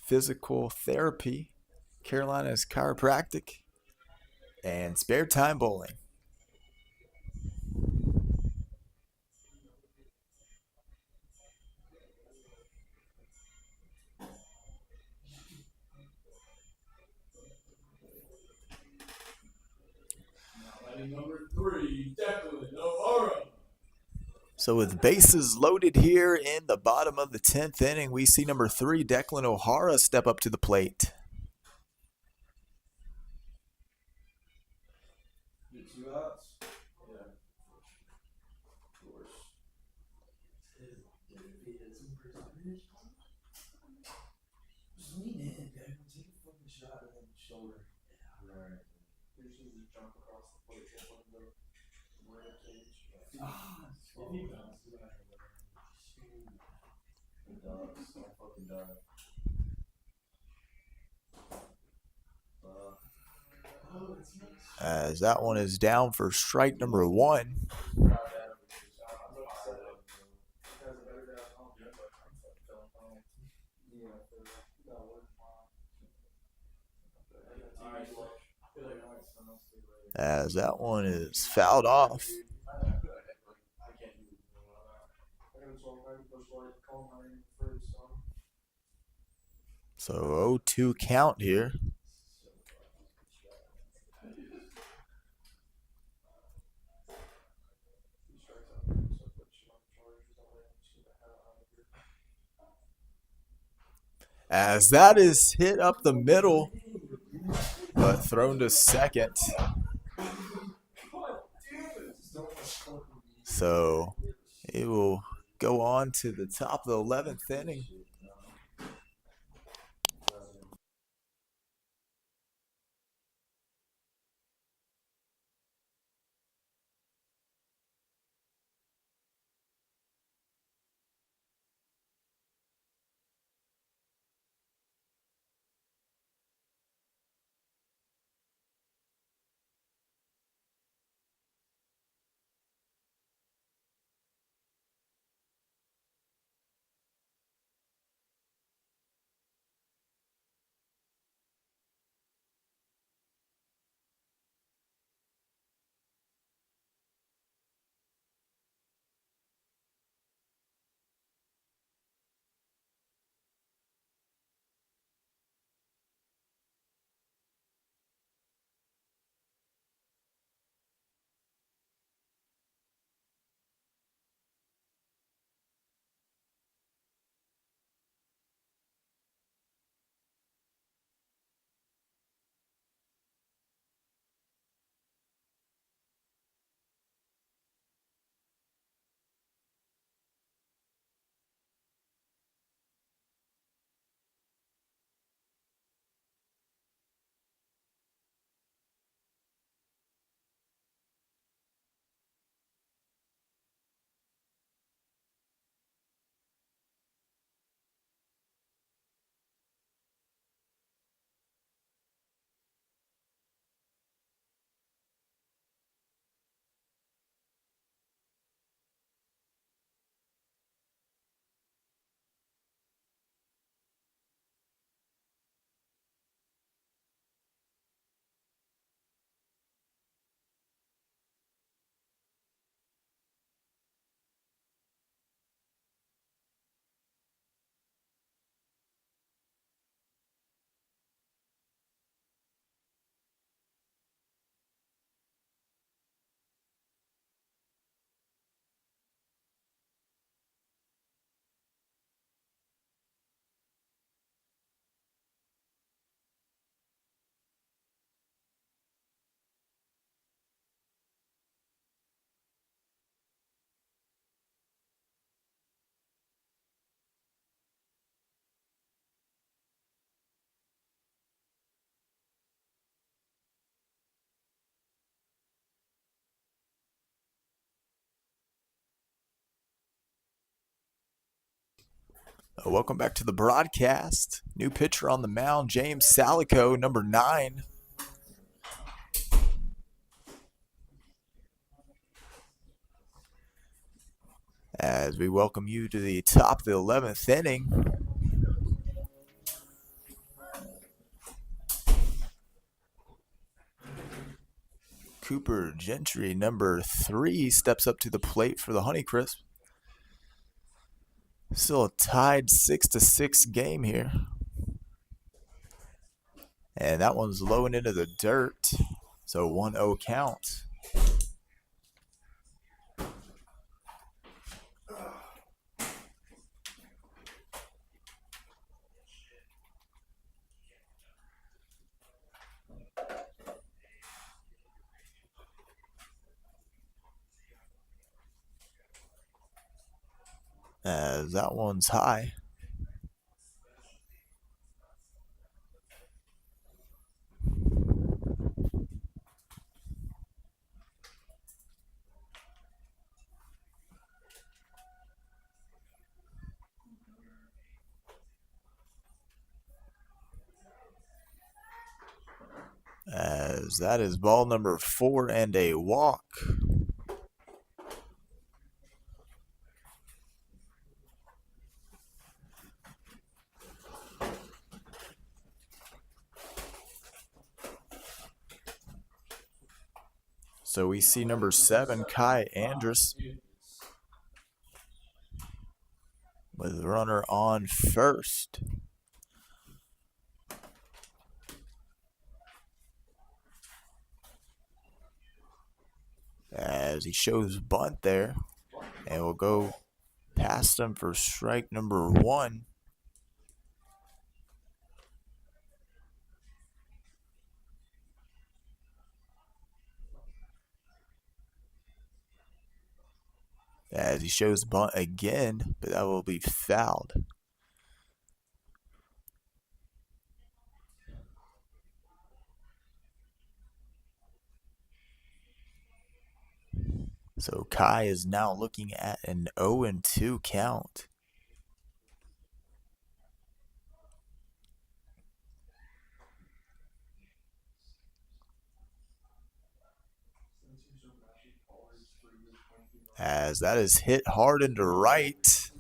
Physical Therapy, Carolina's Chiropractic, and Spare Time Bowling. Number 3, Declan O'Hara. So with bases loaded here in the bottom of the 10th inning, we see number 3, Declan O'Hara, step up to the plate. Get 2 outs? Yeah. Of course. Just lean in, Declan. Take a fucking shot and then shoulder. Yeah, right. You should just jump across the plate and put the rare cage. If he does, He does. I fucking die. as that one is down for strike number one. As that one is fouled off. So 0-2 count here. As that is hit up the middle, but thrown to second. So it will go on to the top of the 11th inning. Welcome back to the broadcast. New pitcher on the mound, James Salico, number 9. As we welcome you to the top of the 11th inning. Cooper Gentry, number 3, steps up to the plate for the Honeycrisps. Still a tied 6-6 game here. And that one's low and into the dirt. So 1-0 count. As that one's high. as that is ball number 4 and a walk. So we see number 7, Kai Andrus, with the runner on first. As he shows bunt there, and will go past him for strike number 1. As he shows bunt again, but that will be fouled. So Kai is now looking at an 0-2 count. As that is hit hard into right.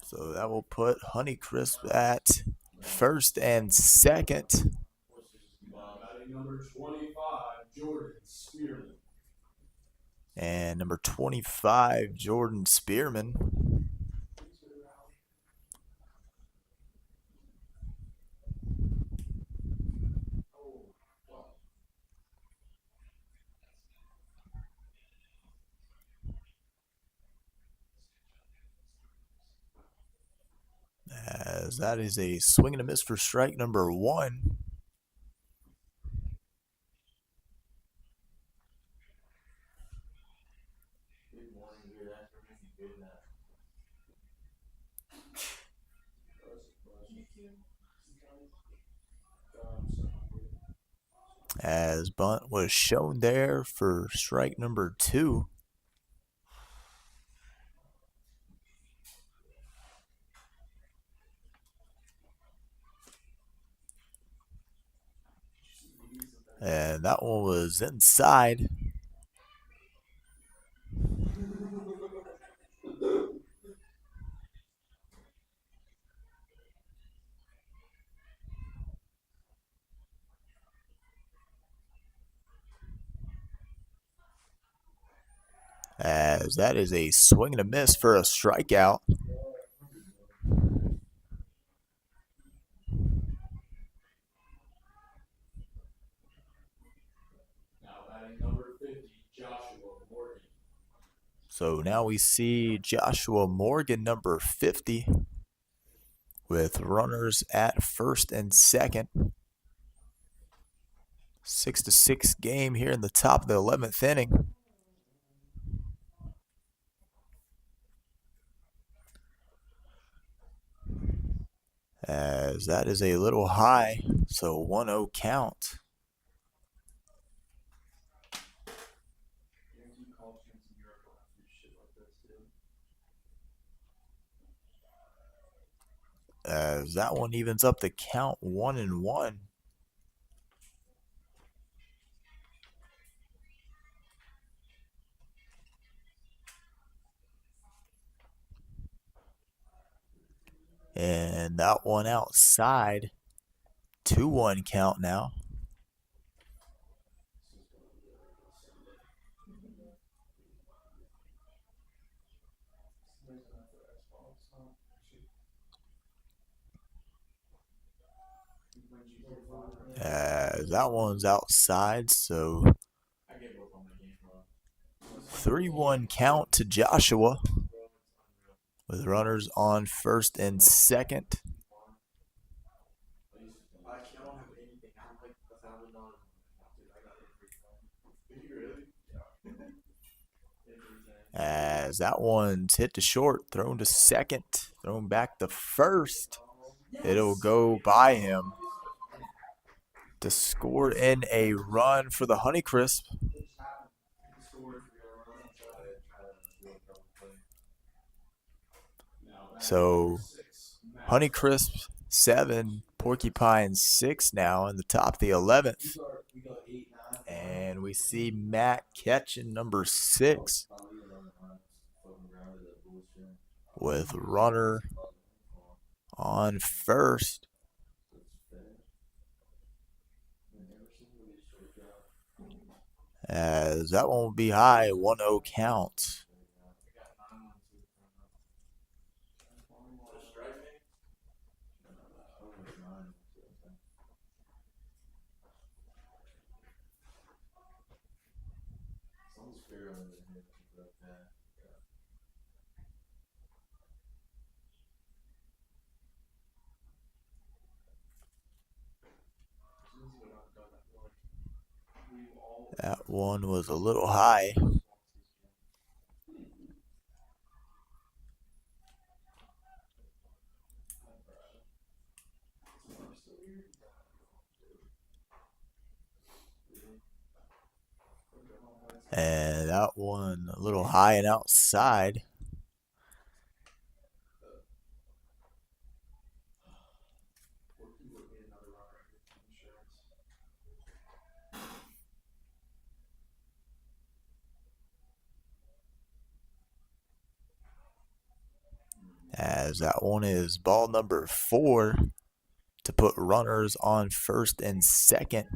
So that will put Honeycrisps at first and second. Number 25, Jordan Spearman. And number 25, Jordan Spearman. As that is a swing and a miss for strike number 1. As bunt was shown there for strike number 2. And that one was inside. As that is a swing and a miss for a strikeout. So now we see Joshua Morgan, number 50, with runners at first and second. 6-6 game here in the top of the 11th inning. As that is a little high, so 1-0 count. As that one evens up the count 1-1. And that one outside. 2-1 count now. That one's outside, so 3-1 count to Joshua, with runners on first and second. As that one's hit to short, thrown to second, thrown back to first. It'll go by him to score in a run for the Honeycrisp. So Honeycrisps 7, Porcupines 6 now in the top of the 11th. We go 8, 9. And we see Matt catching number 6 with runner on first. As that one will be high, 1-0 count. That one was a little high. And that one a little high and outside. As that one is ball number 4 to put runners on first and second.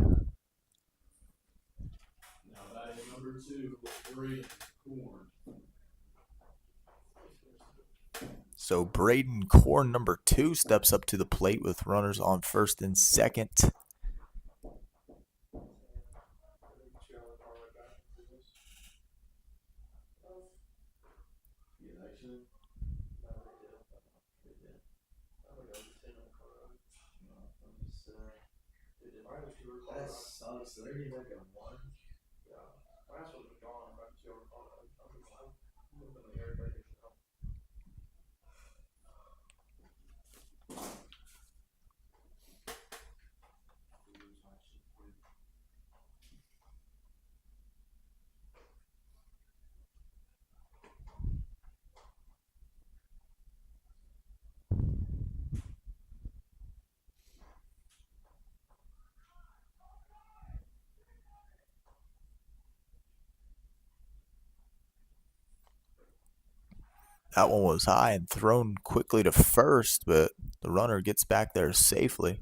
Now that is number 2, Braden Corn. So Braden Corn, number 2, steps up to the plate with runners on first and second. That sucks. They're gonna make a 1. Yeah. My ass would have been gone if I could see over the phone. I would have been the air breaker. That one was high and thrown quickly to first, but the runner gets back there safely.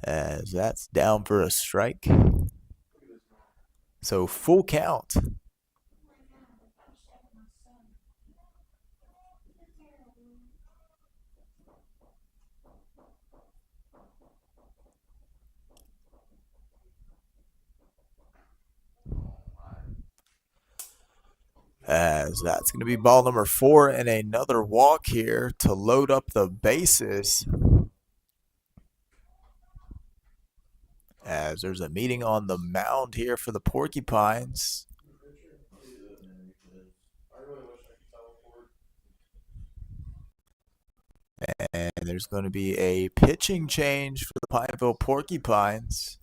As that's down for a strike. So full count. As that's going to be ball number 4 and another walk here to load up the bases. As there's a meeting on the mound here for the Porcupines. And there's going to be a pitching change for the Pineville Porcupines.